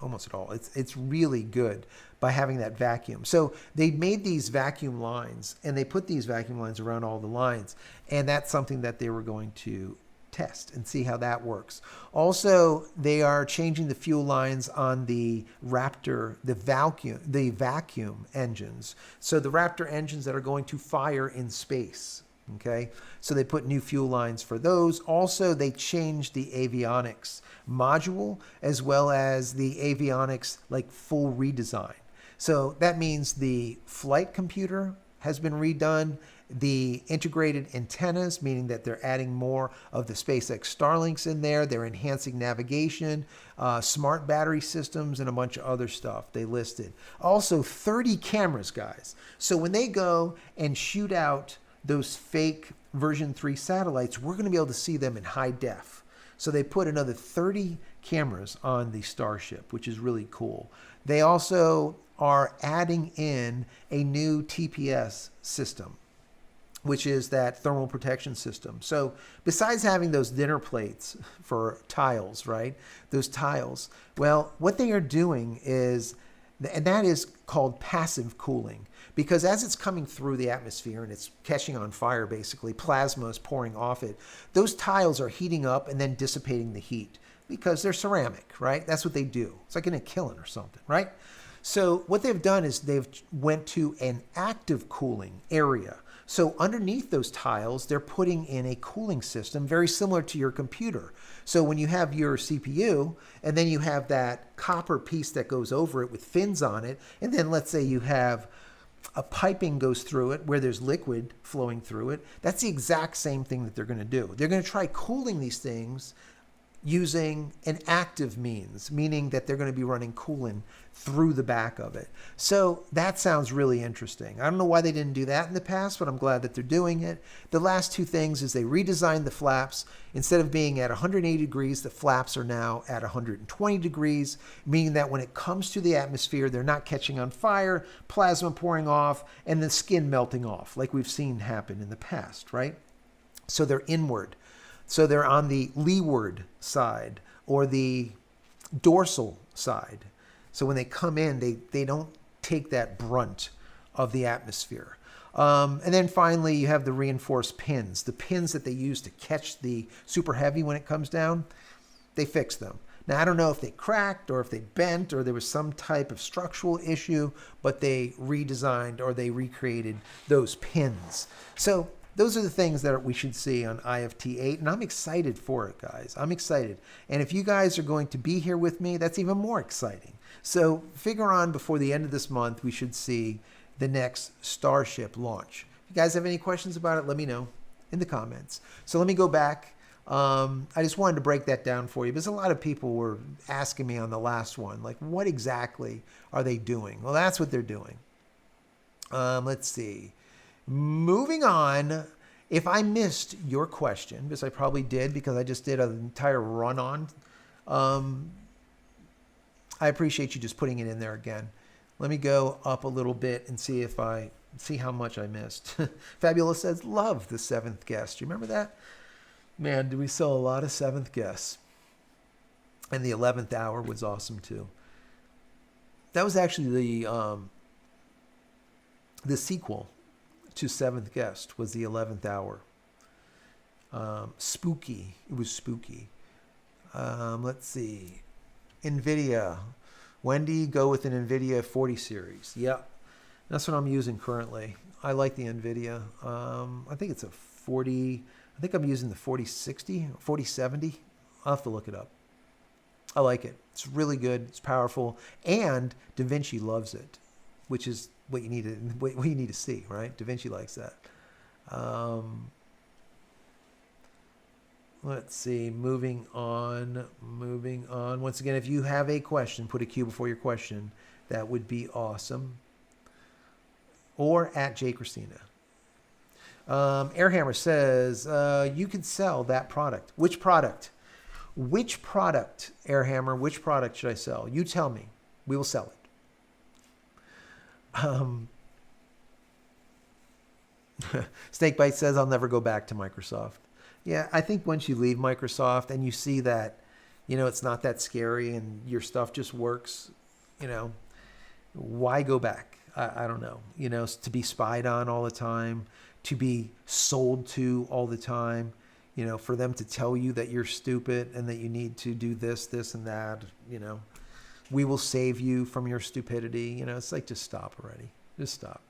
almost at all. It's really good by having that vacuum. So they made these vacuum lines, and they put these vacuum lines around all the lines, and that's something that they were going to test and see how that works. Also, they are changing the fuel lines on the Raptor, the vacuum engines. So the Raptor engines that are going to fire in space. Okay, so they put new fuel lines for those. Also, they changed the avionics module as well as the avionics like full redesign. So that means the flight computer has been redone. The integrated antennas, meaning that they're adding more of the SpaceX Starlinks in there. They're enhancing navigation, smart battery systems, and a bunch of other stuff they listed. Also, 30 cameras, guys. So when they go and shoot out those fake version 3 satellites, we're going to be able to see them in high def. So they put another 30 cameras on the Starship, which is really cool. They also are adding in a new TPS system, which is that thermal protection system. So besides having those dinner plates for tiles, right? Those tiles, well, what they are doing is, and that is called passive cooling, because as it's coming through the atmosphere and it's catching on fire, basically, plasma is pouring off it, those tiles are heating up and then dissipating the heat because they're ceramic, right? That's what they do. It's like in a kiln or something, right? So what they've done is they've went to an active cooling area. So underneath those tiles, they're putting in a cooling system very similar to your computer. So when you have your CPU and then you have that copper piece that goes over it with fins on it, and then let's say you have a piping goes through it where there's liquid flowing through it, that's the exact same thing that they're going to do. They're going to try cooling these things using an active means, meaning that they're going to be running coolant through the back of it. So that sounds really interesting. I don't know why they didn't do that in the past, but I'm glad that they're doing it. The last two things is they redesigned the flaps. Instead of being at 180 degrees, the flaps are now at 120 degrees, meaning that when it comes to the atmosphere, they're not catching on fire, plasma pouring off, and the skin melting off, like we've seen happen in the past, right? So they're inward. So they're on the leeward side or the dorsal side. So when they come in, they don't take that brunt of the atmosphere. And then finally, you have the reinforced pins. The pins that they use to catch the super heavy when it comes down, they fixed them. Now, I don't know if they cracked or if they bent or there was some type of structural issue, but they redesigned or they recreated those pins. So those are the things that we should see on IFT8, and I'm excited for it, guys. I'm excited. And if you guys are going to be here with me, that's even more exciting. So figure on before the end of this month, we should see the next Starship launch. If you guys have any questions about it, let me know in the comments. So let me go back. I just wanted to break that down for you because a lot of people were asking me on the last one, like, what exactly are they doing? Well, that's what they're doing. Let's see. Moving on, if I missed your question, because I probably did because I just did an entire run-on, I appreciate you just putting it in there again. Let me go up a little bit and see if I see how much I missed. Fabulous says, love the 7th guest. Do you remember that? Man, do we sell a lot of 7th guests? And the 11th hour was awesome too. That was actually the sequel to 7th guest was the 11th hour. Spooky. It was spooky. Let's see. Nvidia. Wendy, go with an Nvidia 40 series. Yep. That's what I'm using currently. I like the Nvidia. I think it's a 40. I think I'm using the 4060, 4070. I'll have to look it up. I like it. It's really good. It's powerful. And DaVinci loves it, which is what you need to see, right? DaVinci likes that. Let's see. Moving on. Once again, if you have a question, put a Q before your question. That would be awesome. Or at JCristina. Airhammer says, you could sell that product. Which product? Which product, Airhammer? Which product should I sell? You tell me. We will sell it. Snakebite says, I'll never go back to Microsoft. Yeah, I think once you leave Microsoft and you see that, it's not that scary and your stuff just works, why go back? I don't know. To be spied on all the time, to be sold to all the time, for them to tell you that you're stupid and that you need to do this, this, and that, we will save you from your stupidity. It's like, just stop already. Just stop.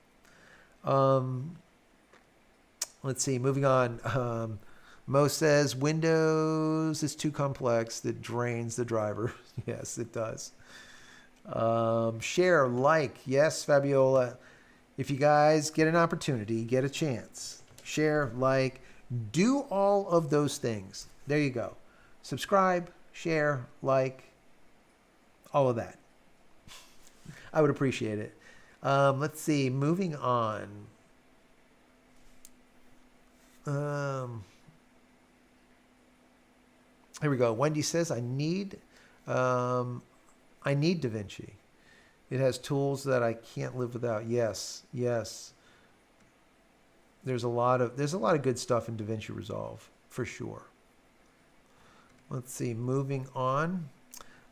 Let's see, moving on. Mo says, Windows is too complex. It drains the driver. Yes, it does. Share, like. Yes, Fabiola. If you guys get an opportunity, get a chance. Share, like. Do all of those things. There you go. Subscribe, share, like. All of that. I would appreciate it. Let's see. Moving on. Here we go. Wendy says, I need DaVinci. It has tools that I can't live without. Yes. There's a lot of good stuff in DaVinci Resolve, for sure. Let's see. Moving on.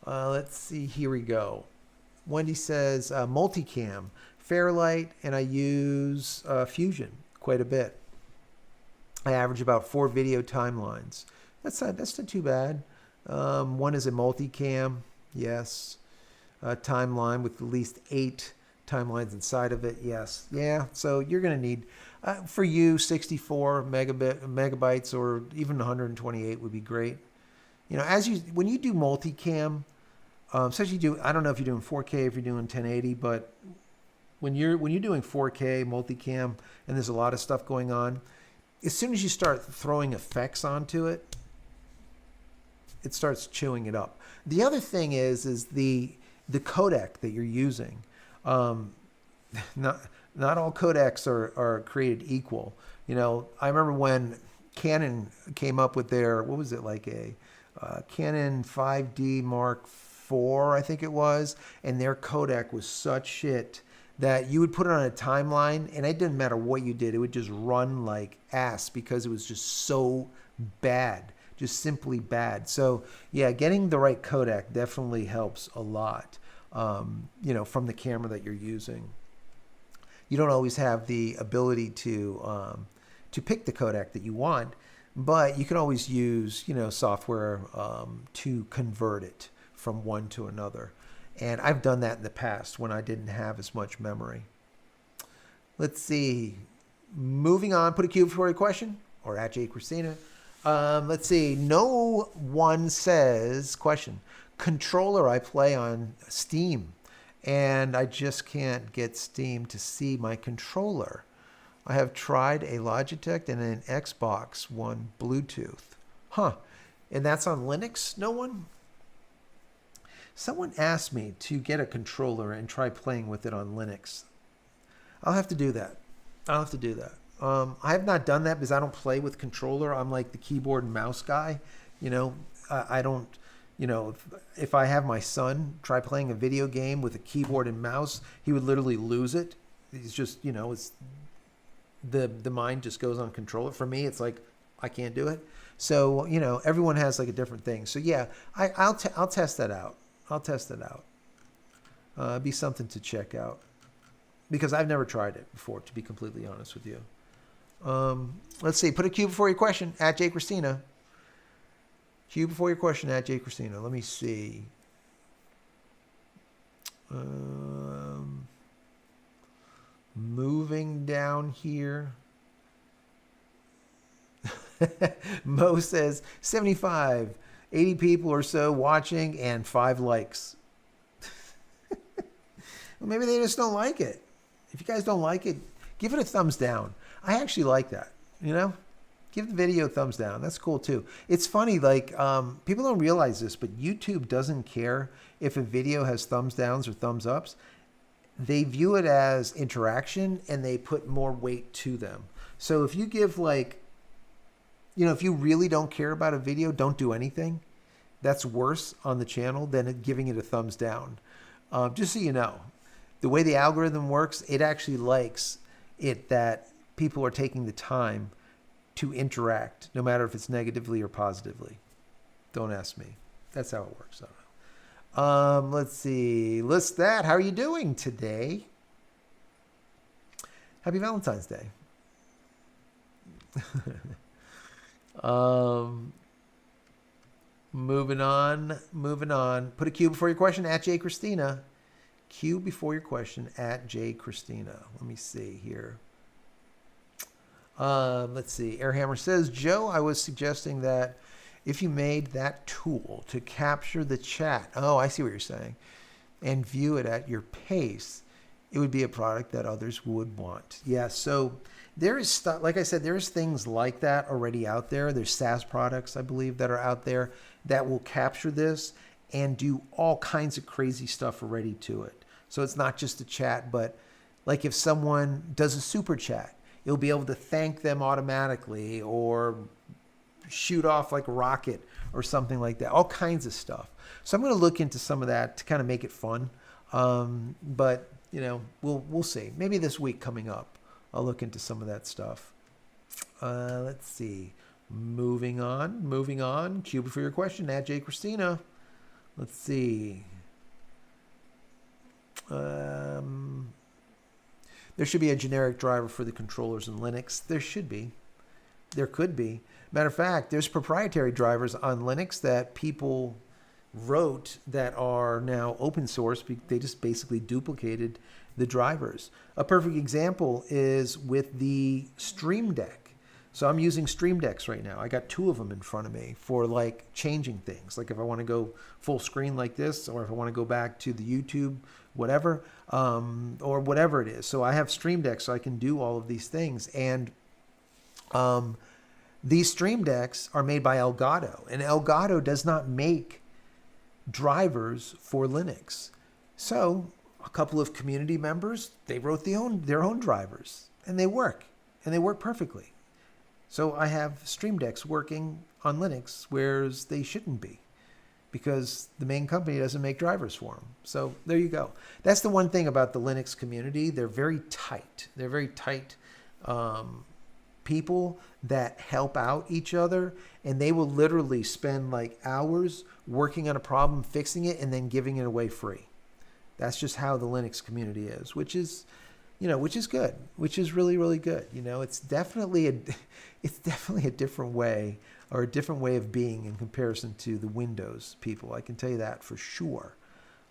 Let's see. Here we go. Wendy says, multicam, Fairlight, and I use Fusion quite a bit. I average about 4 video timelines. That's not too bad. One is a multicam, yes. Timeline with at least 8 timelines inside of it, yes. Yeah, so you're going to need, for you, 64 megabytes or even 128 would be great. When you do multicam, especially I don't know if you're doing 4K, if you're doing 1080, but when you're doing 4K multicam and there's a lot of stuff going on, as soon as you start throwing effects onto it, it starts chewing it up. The other thing is the codec that you're using. Not all codecs are created equal. I remember when Canon came up with their, what was it, like a Canon 5D Mark IV, I think it was, and their codec was such shit that you would put it on a timeline, and it didn't matter what you did, it would just run like ass because it was just so bad, just simply bad. So yeah, getting the right codec definitely helps a lot, from the camera that you're using. You don't always have the ability to pick the codec that you want, but you can always use, software to convert it from one to another. And I've done that in the past when I didn't have as much memory. Let's see. Moving on, put a cube before your question, or at JCristina. Let's see. No one says, question, controller I play on Steam, and I just can't get Steam to see my controller. I have tried a Logitech and an Xbox One Bluetooth. Huh. And that's on Linux? No one? Someone asked me to get a controller and try playing with it on Linux. I'll have to do that. I have not done that because I don't play with controller. I'm like the keyboard and mouse guy. I don't, if I have my son try playing a video game with a keyboard and mouse, he would literally lose it. He's just, it's the mind just goes on controller. For me, it's like, I can't do it. So, everyone has like a different thing. So yeah, I'll test that out. Be something to check out because I've never tried it before, to be completely honest with you. Let's see. Put a cube before your question at JCristina. Cube before your question at JCristina. Let me see. Moving down here. Mo says 75. 80 people or so watching and 5 likes. Well, maybe they just don't like it. If you guys don't like it, give it a thumbs down. I actually like that, Give the video a thumbs down. That's cool too. It's funny, like, people don't realize this, but YouTube doesn't care if a video has thumbs downs or thumbs ups. They view it as interaction and they put more weight to them. So if you give if you really don't care about a video, don't do anything. That's worse on the channel than giving it a thumbs down. Just so you know, the way the algorithm works, it actually likes it that people are taking the time to interact, no matter if it's negatively or positively. Don't ask me. That's how it works. I don't know. Let's see. List that. How are you doing today? Happy Valentine's Day. Um, moving on. Put a Q before your question at JCristina. Q before your question at JCristina. Let me see here. Let's see. Airhammer says, Joe, I was suggesting that if you made that tool to capture the chat, oh, I see what you're saying, and view it at your pace, it would be a product that others would want. Yeah, so there is stuff, like I said, there's things like that already out there. There's SaaS products, I believe, that are out there that will capture this and do all kinds of crazy stuff already to it. So it's not just a chat, but like if someone does a super chat, you'll be able to thank them automatically or shoot off like a rocket or something like that. All kinds of stuff. So I'm going to look into some of that to kind of make it fun. But you know, we'll see. Maybe this week coming up, I'll look into some of that stuff. Let's see. Moving on. Cue for your question at JCristina. Let's see. There should be a generic driver for the controllers in Linux. There should be. There could be. Matter of fact, there's proprietary drivers on Linux that people wrote that are now open source. They just basically duplicated the drivers. A perfect example is with the Stream Deck. So I'm using Stream Decks right now. I got 2 of them in front of me for like changing things. Like if I want to go full screen like this, or if I want to go back to the YouTube, whatever, or whatever it is. So I have Stream Decks so I can do all of these things. And these Stream Decks are made by Elgato, and Elgato does not make drivers for Linux. So a couple of community members, they wrote their own drivers, and they work perfectly. So I have Stream Decks working on Linux, whereas they shouldn't be, because the main company doesn't make drivers for them. So there you go. That's the one thing about the Linux community. They're very tight. They're very tight people that help out each other, and they will literally spend like hours working on a problem, fixing it, and then giving it away free. That's just how the Linux community is, which is good, which is really, really good. You know, it's definitely a different way, or a different way of being in comparison to the Windows people. I can tell you that for sure.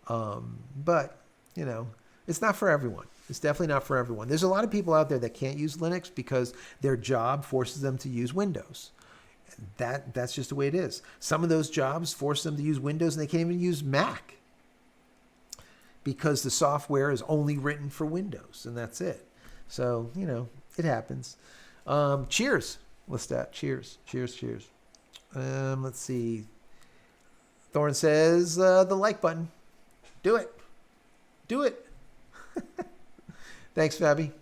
But, you know, it's not for everyone. It's definitely not for everyone. There's a lot of people out there that can't use Linux because their job forces them to use Windows. That's just the way it is. Some of those jobs force them to use Windows, and they can't even use Mac because the software is only written for Windows, and that's it. So, you know, it happens. Cheers. What's that? Cheers. Let's see. Thorne says the like button. Do it. Thanks, Fabi.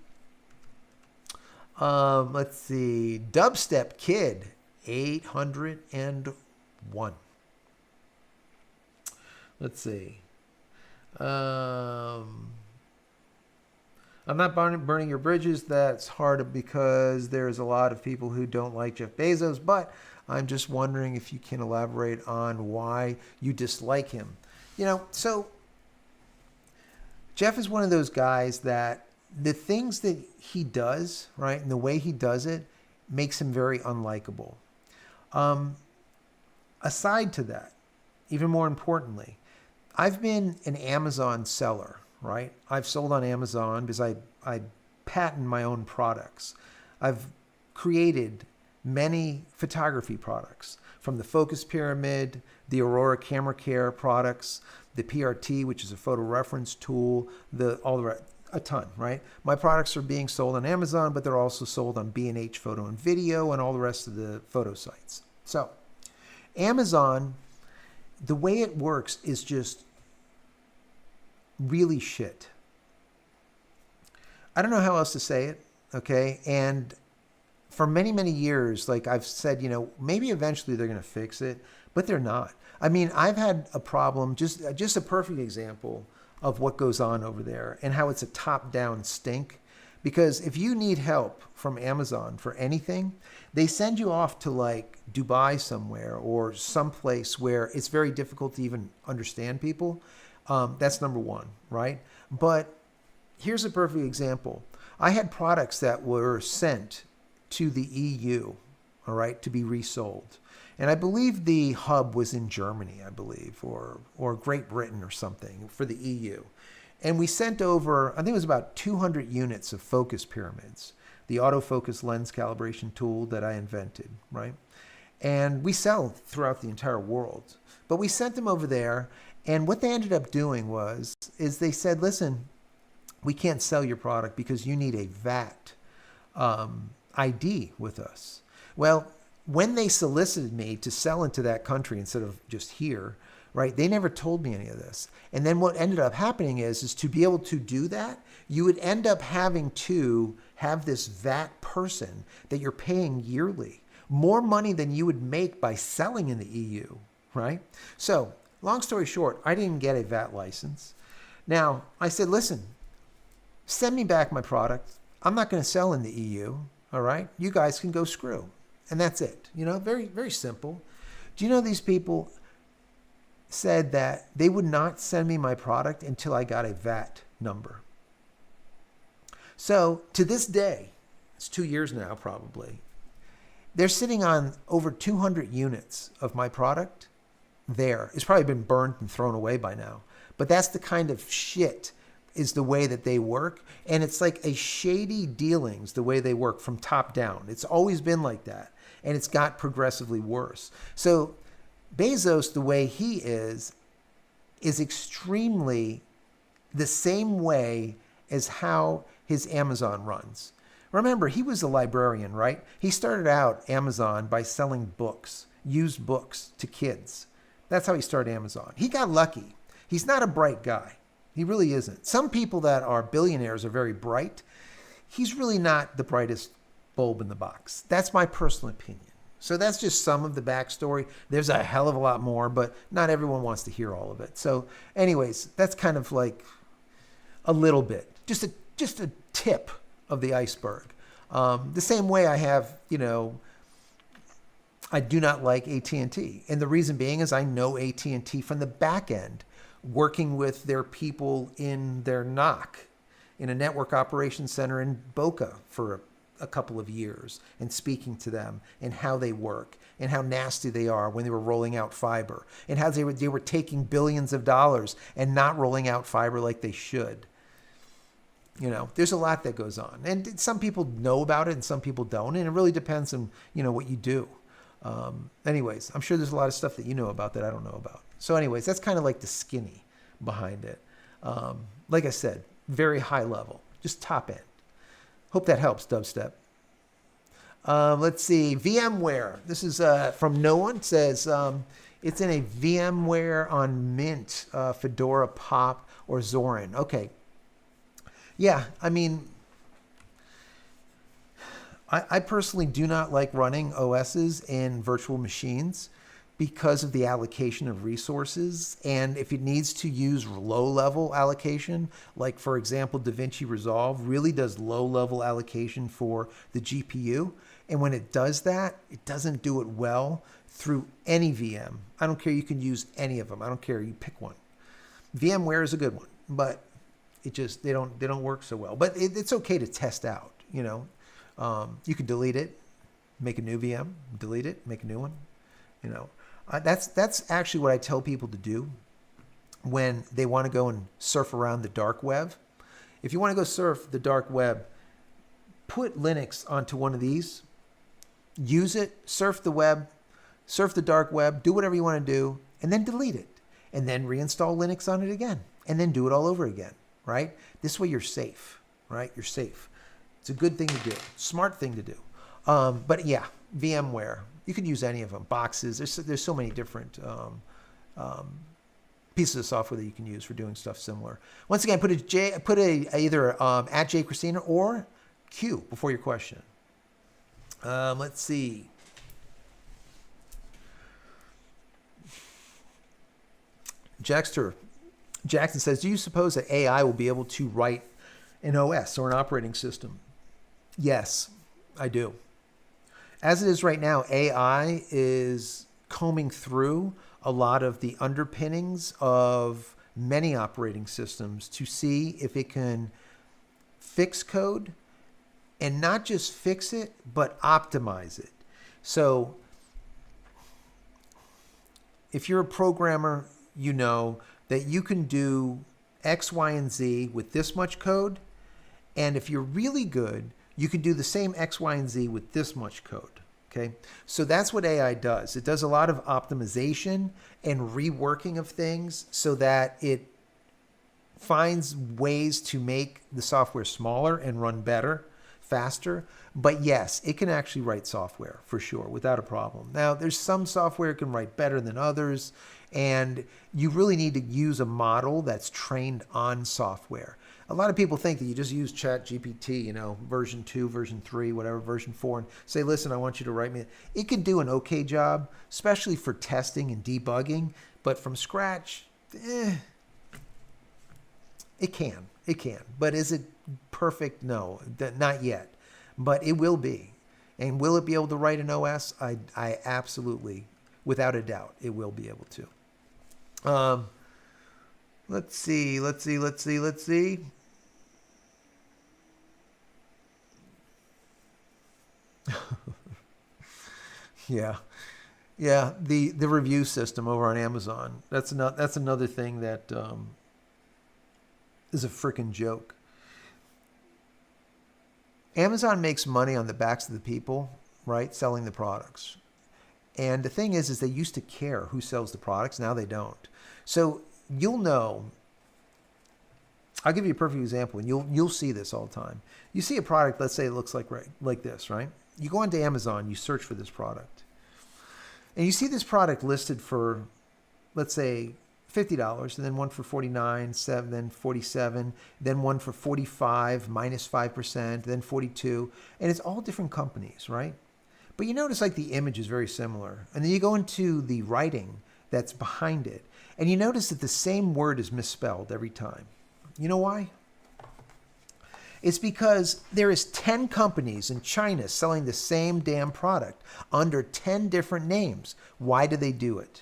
Let's see. Dubstep Kid 801. Let's see. I'm not burning your bridges. That's hard because there's a lot of people who don't like Jeff Bezos, but I'm just wondering if you can elaborate on why you dislike him. You know, so Jeff is one of those guys that the things that he does, right, and the way he does it makes him very unlikable. Aside to that, even more importantly, I've been an Amazon seller, right? I've sold on Amazon because I patent my own products. I've created many photography products, from the Focus Pyramid, the Aurora Camera Care products, the PRT, which is a photo reference tool, a ton, right? My products are being sold on Amazon, but they're also sold on B&H Photo and Video and all the rest of the photo sites. So Amazon, the way it works is just really shit. I don't know how else to say it, okay? And for many, many years, like I've said, you know, maybe eventually they're going to fix it, but they're not. I mean, I've had a problem, just a perfect example of what goes on over there and how it's a top-down stink. Because if you need help from Amazon for anything, they send you off to like Dubai somewhere or someplace where it's very difficult to even understand people. That's number one, right? But here's a perfect example. I had products that were sent to the EU, all right, to be resold. And I believe the hub was in Germany, I believe, or Great Britain or something for the EU. And we sent over, I think it was about 200 units of focus pyramids, the autofocus lens calibration tool that I invented, right? And we sell throughout the entire world. But we sent them over there, and what they ended up doing is they said, listen, we can't sell your product because you need a VAT ID with us. Well, when they solicited me to sell into that country instead of just here, right, they never told me any of this. And then what ended up happening is to be able to do that, you would end up having to have this VAT person that you're paying yearly, more money than you would make by selling in the EU, right? So long story short, I didn't get a VAT license. Now, I said, listen, send me back my product. I'm not going to sell in the EU, all right? You guys can go screw. And that's it. You know, very, very simple. Do you know these people said that they would not send me my product until I got a VAT number? So to this day, it's 2 years now probably, they're sitting on over 200 units of my product there. It's probably been burned and thrown away by now. But that's the kind of shit is the way that they work. And it's like a shady dealings the way they work from top down. It's always been like that. And it's got progressively worse. So Bezos, the way he is extremely the same way as how his Amazon runs. Remember, he was a librarian, right? He started out Amazon by selling books, used books to kids. That's how he started Amazon. He got lucky. He's not a bright guy. He really isn't. Some people that are billionaires are very bright. He's really not the brightest bulb in the box. That's my personal opinion. So that's just some of the backstory. There's a hell of a lot more, but not everyone wants to hear all of it. So anyways, that's kind of like a little bit, just a tip of the iceberg. The same way I have, you know, I do not like AT&T. And the reason being is I know AT&T from the back end, working with their people in their NOC, in a network operations center in Boca for a couple of years, and speaking to them and how they work and how nasty they are when they were rolling out fiber, and how they were taking billions of dollars and not rolling out fiber like they should. You know, there's a lot that goes on, and some people know about it and some people don't, and it really depends on, you know, what you do. Anyways, I'm sure there's a lot of stuff that you know about that I don't know about. So anyways, that's kind of like the skinny behind it. Like I said, very high level, just top end. Hope that helps, Dubstep. Let's see, VMware. This is from no one. It says it's in a VMware on Mint, Fedora, Pop, or Zorin. Okay. Yeah, I mean, I personally do not like running OSs in virtual machines because of the allocation of resources. And if it needs to use low-level allocation, like, for example, DaVinci Resolve really does low-level allocation for the GPU. And when it does that, it doesn't do it well through any VM. I don't care. You can use any of them. I don't care. You pick one. VMware is a good one, but it just, they don't work so well. But it's okay to test out, you know. You can delete it, make a new VM, delete it, make a new one, you know. That's actually what I tell people to do when they want to go and surf around the dark web. If you want to go surf the dark web, put Linux onto one of these, use it, surf the web, surf the dark web, do whatever you want to do, and then delete it. And then reinstall Linux on it again, and then do it all over again, right? This way you're safe, right? You're safe. It's a good thing to do, smart thing to do. But yeah, VMware. You can use any of them. Boxes. There's so many different pieces of software that you can use for doing stuff similar. Once again, put either at JCristina or Q before your question. Let's see. Jackson says, do you suppose that AI will be able to write an OS or an operating system? Yes, I do. As it is right now, AI is combing through a lot of the underpinnings of many operating systems to see if it can fix code, and not just fix it, but optimize it. So if you're a programmer, you know that you can do X, Y, and Z with this much code. And if you're really good, you can do the same X, Y, and Z with this much code. Okay, so that's what AI does. It does a lot of optimization and reworking of things so that it finds ways to make the software smaller and run better, faster. But yes, it can actually write software for sure, without a problem. Now, there's some software it can write better than others, and you really need to use a model that's trained on software. A lot of people think that you just use ChatGPT, version 2, version 3, whatever, version 4, and say, listen, I want you to write me. It can do an okay job, especially for testing and debugging, but from scratch, it can. But is it perfect? No, not yet. But it will be. And will it be able to write an OS? I absolutely, without a doubt, it will be able to. Let's see. Yeah. The review system over on Amazon. That's another thing that is a freaking joke. Amazon makes money on the backs of the people, right, selling the products. And the thing is they used to care who sells the products. Now they don't. So you'll know. I'll give you a perfect example, and you'll see this all the time. You see a product, let's say it looks like this, right? You go onto Amazon, you search for this product, and you see this product listed for, let's say, $50, and then one for $49, then $47, then one for $45 minus 5%, then $42, and it's all different companies, right? But you notice like the image is very similar, and then you go into the writing that's behind it, and you notice that the same word is misspelled every time. You know why? It's because there is 10 companies in China selling the same damn product under 10 different names. Why do they do it?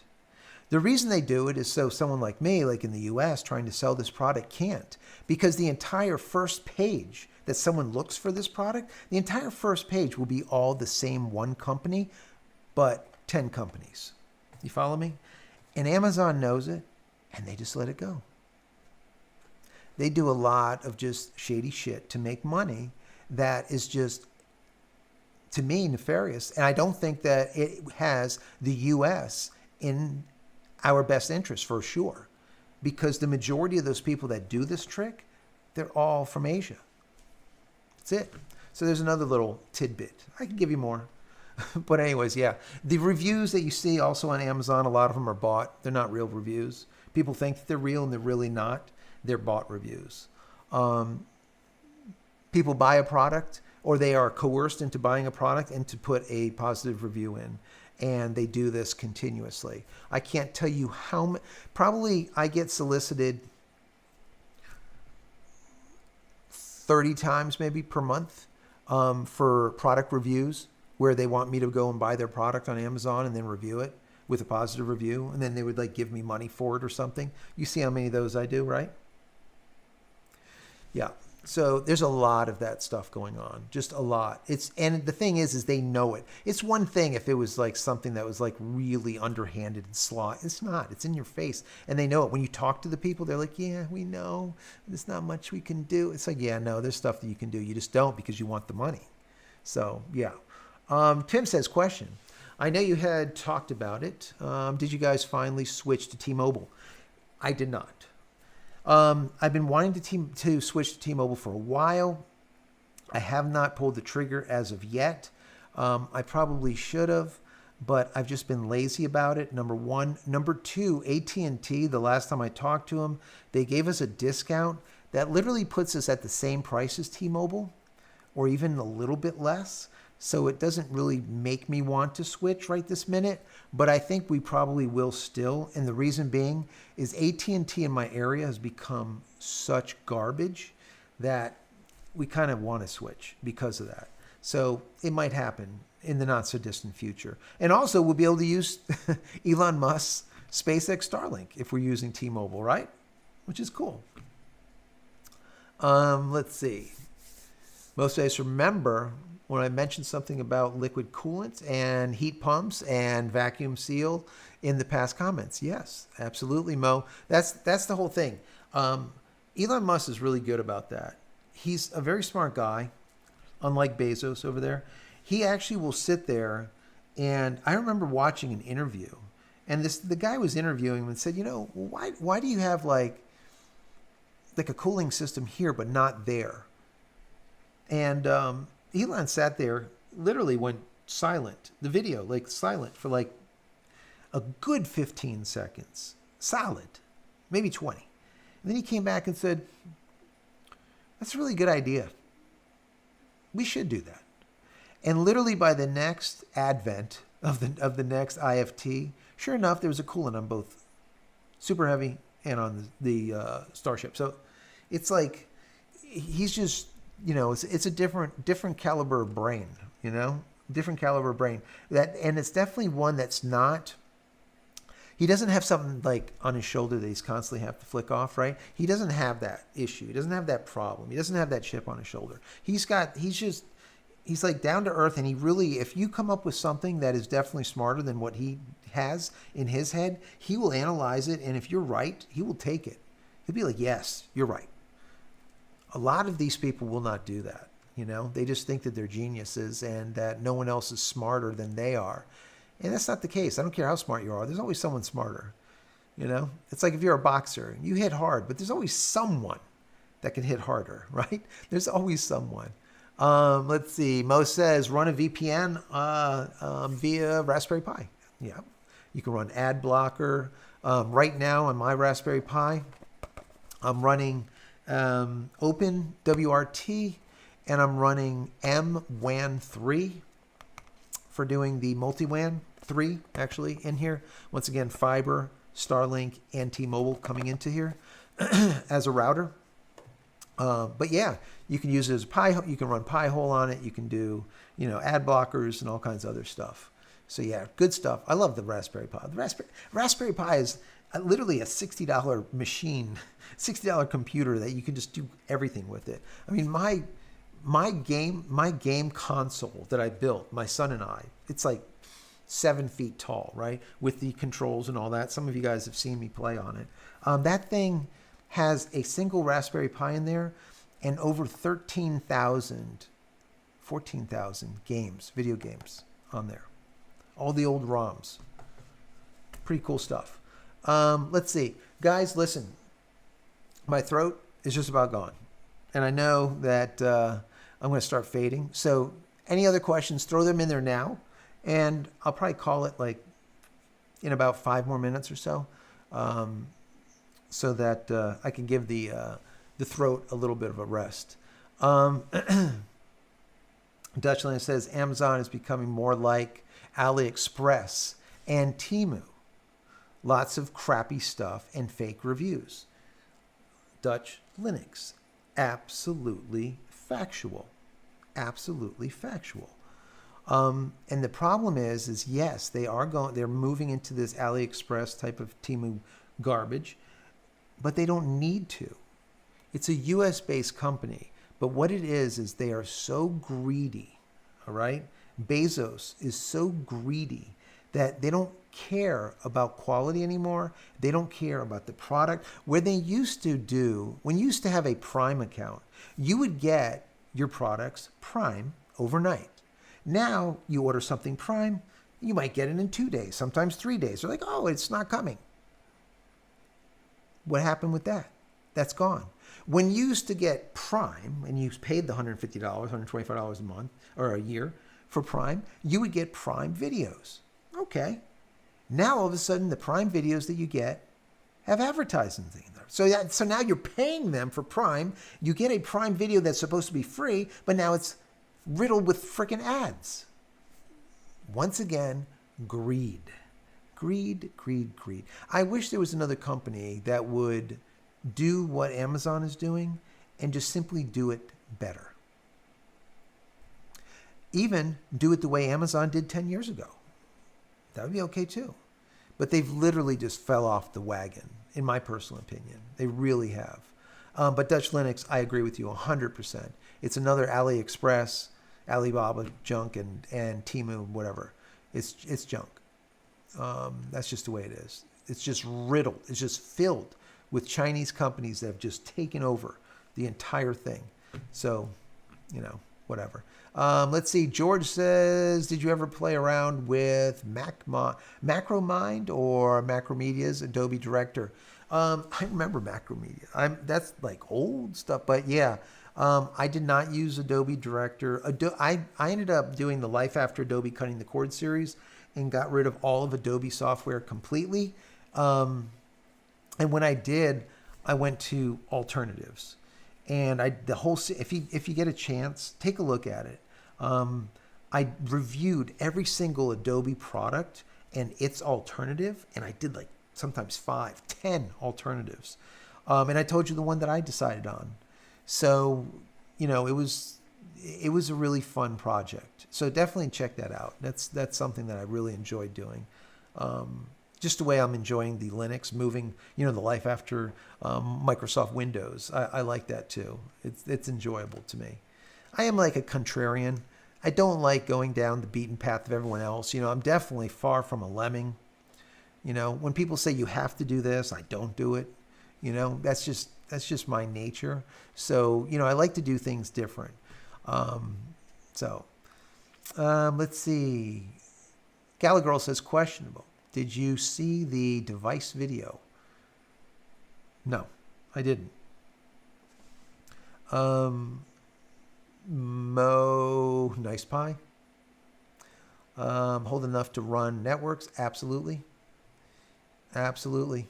The reason they do it is so someone like me, like in the US, trying to sell this product can't. Because the entire first page that someone looks for this product, the entire first page will be all the same one company, but 10 companies. You follow me? And Amazon knows it, and they just let it go. They do a lot of just shady shit to make money that is just, to me, nefarious. And I don't think that it has the U.S. in our best interest for sure. Because the majority of those people that do this trick, they're all from Asia. That's it. So there's another little tidbit. I can give you more. But anyways, yeah. The reviews that you see also on Amazon, a lot of them are bought. They're not real reviews. People think that they're real and they're really not. They're bought reviews. People buy a product, or they are coerced into buying a product and to put a positive review in. And they do this continuously. I can't tell you how many. Probably I get solicited 30 times maybe per month for product reviews where they want me to go and buy their product on Amazon and then review it with a positive review. And then they would like give me money for it or something. You see how many of those I do, right? Yeah. So there's a lot of that stuff going on, just a lot. And the thing is they know it. It's one thing if it was like something that was like really underhanded and sly. It's not. It's in your face, and they know it. When you talk to the people, they're like, "Yeah, we know. There's not much we can do." It's like, "Yeah, no, there's stuff that you can do. You just don't because you want the money." So yeah. Tim says, question. I know you had talked about it. Did you guys finally switch to T-Mobile? I did not. I've been wanting to switch to T-Mobile for a while. I have not pulled the trigger as of yet. I probably should have, but I've just been lazy about it, number one. Number two, AT&T, the last time I talked to them, they gave us a discount that literally puts us at the same price as T-Mobile, or even a little bit less. So it doesn't really make me want to switch right this minute, but I think we probably will still. And the reason being is AT&T in my area has become such garbage that we kind of want to switch because of that. So it might happen in the not so distant future. And also we'll be able to use Elon Musk's SpaceX Starlink if we're using T-Mobile, right? Which is cool. Let's see. Most of us remember when I mentioned something about liquid coolant and heat pumps and vacuum seal in the past comments. Yes, absolutely, Mo. That's the whole thing. Elon Musk is really good about that. He's a very smart guy, unlike Bezos over there. He actually will sit there, and I remember watching an interview, and the guy was interviewing him and said, why do you have like a cooling system here but not there? And Elon sat there, literally went silent. The video, like silent for like a good 15 seconds. Solid. Maybe 20. And then he came back and said, that's a really good idea. We should do that. And literally by the next advent of the next IFT, sure enough, there was a coolant on both Super Heavy and on the Starship. So it's like he's just, it's a different caliber of brain, different caliber of brain. And it's definitely one that's not. He doesn't have something like on his shoulder that he's constantly have to flick off, right? He doesn't have that issue. He doesn't have that problem. He doesn't have that chip on his shoulder. He's like down to earth, and he really, if you come up with something that is definitely smarter than what he has in his head, he will analyze it, and if you're right, he will take it. He'll be like, yes, you're right. A lot of these people will not do that, They just think that they're geniuses and that no one else is smarter than they are. And that's not the case. I don't care how smart you are. There's always someone smarter. It's like if you're a boxer, you hit hard, but there's always someone that can hit harder, right? There's always someone. Let's see. Mo says run a VPN via Raspberry Pi. Yeah, you can run ad blocker. Right now on my Raspberry Pi, I'm running OpenWRT, and I'm running MWAN 3. For doing the multi-WAN 3 actually in here. Once again, fiber, Starlink, and T-Mobile coming into here as a router. But yeah, you can use it as a Pi. You can run Pi-hole on it. You can do, ad blockers and all kinds of other stuff. So yeah, good stuff. I love the Raspberry Pi. The Raspberry Pi is literally a $60 machine, $60 computer that you can just do everything with it. I mean, my game console that I built, my son and I, it's like 7 feet tall, right? With the controls and all that. Some of you guys have seen me play on it. That thing has a single Raspberry Pi in there and over 14,000 games, video games on there. All the old ROMs. Pretty cool stuff. Let's see. Guys, listen. My throat is just about gone. And I know that I'm going to start fading. So any other questions, throw them in there now. And I'll probably call it like in about 5 more minutes or so. So that I can give the throat a little bit of a rest. Dutchland says Amazon is becoming more like AliExpress and Temu. Lots of crappy stuff and fake reviews. Dutch Linux. Absolutely factual. Absolutely factual. And the problem is yes, they're moving into this AliExpress type of Temu garbage, but they don't need to. It's a US-based company, but what it is they are so greedy, all right? Bezos is so greedy that they don't care about quality anymore. They don't care about the product. When you used to have a Prime account, you would get your products Prime overnight. Now you order something Prime, you might get it in 2 days, sometimes 3 days. They're like, oh, it's not coming. What happened with that? That's gone. When you used to get Prime and you paid the $150, $125 a month or a year for Prime, you would get Prime videos. Okay. Now all of a sudden the Prime videos that you get have advertising in there. So now you're paying them for Prime. You get a Prime video that's supposed to be free, but now it's riddled with freaking ads. Once again, greed. Greed, greed, greed. I wish there was another company that would do what Amazon is doing and just simply do it better. Even do it the way Amazon did 10 years ago. That would be okay too. But they've literally just fell off the wagon, in my personal opinion. They really have. But Dutch Linux, I agree with you 100%. It's another AliExpress. Alibaba junk and Temu, whatever. It's junk. That's just the way it is. It's just riddled. It's just filled with Chinese companies that have just taken over the entire thing. So, whatever. Let's see. George says, did you ever play around with Macromind or Macromedia's Adobe Director? I remember Macromedia. That's like old stuff, but yeah. I did not use Adobe Director. I ended up doing the Life After Adobe Cutting the Cord series and got rid of all of Adobe software completely. And when I did, I went to alternatives. And if you get a chance, take a look at it. I reviewed every single Adobe product and its alternative, and I did like sometimes 5, 10 alternatives. And I told you the one that I decided on. So, it was a really fun project. So definitely check that out. That's something that I really enjoyed doing. Just the way I'm enjoying the Linux moving, the life after Microsoft Windows. I like that too. It's enjoyable to me. I am like a contrarian. I don't like going down the beaten path of everyone else. I'm definitely far from a lemming. When people say you have to do this, I don't do it. That's just my nature. So, I like to do things different. Let's see. Gallagher says, questionable. Did you see the device video? No, I didn't. Mo, nice pie. Hold enough to run networks? Absolutely. Absolutely.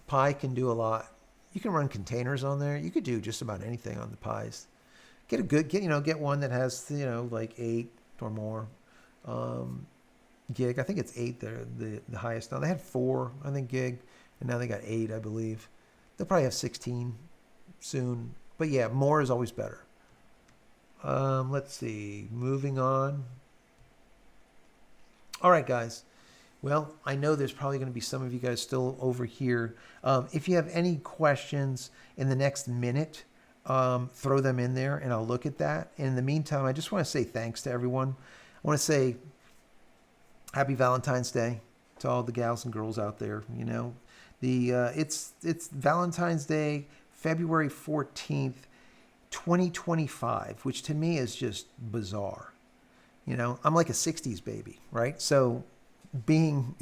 Pi can do a lot. You can run containers on there. You could do just about anything on the Pis. Get one that has, like 8 or more gig. I think it's 8 there, the highest. Now they had 4, I think, gig, and now they got 8, I believe. They'll probably have 16 soon. But yeah, more is always better. Let's see. Moving on. All right, guys. Well, I know there's probably going to be some of you guys still over here. If you have any questions in the next minute, throw them in there and I'll look at that. And in the meantime, I just want to say thanks to everyone. I want to say happy Valentine's Day to all the gals and girls out there. It's Valentine's Day, February 14th, 2025, which to me is just bizarre. I'm like a 60s baby, right? So being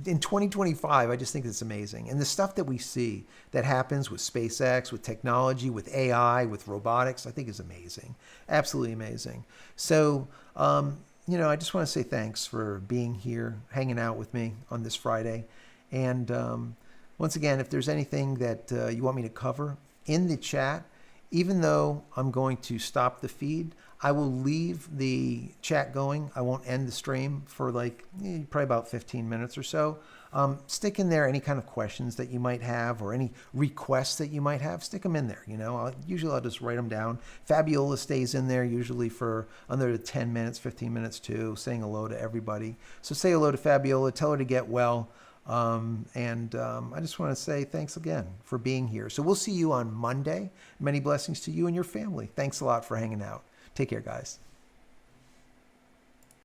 in 2025, I just think it's amazing. And the stuff that we see that happens with SpaceX, with technology, with AI, with robotics, I think is amazing. Absolutely amazing. So, I just want to say thanks for being here, hanging out with me on this Friday. And once again, if there's anything that you want me to cover in the chat, even though I'm going to stop the feed, I will leave the chat going. I won't end the stream for probably about 15 minutes or so. Stick in there any kind of questions that you might have or any requests that you might have. Stick them in there. Usually I'll just write them down. Fabiola stays in there usually for under 10 minutes, 15 minutes too, saying hello to everybody. So say hello to Fabiola. Tell her to get well. I just want to say thanks again for being here. So we'll see you on Monday. Many blessings to you and your family. Thanks a lot for hanging out. Take care, guys.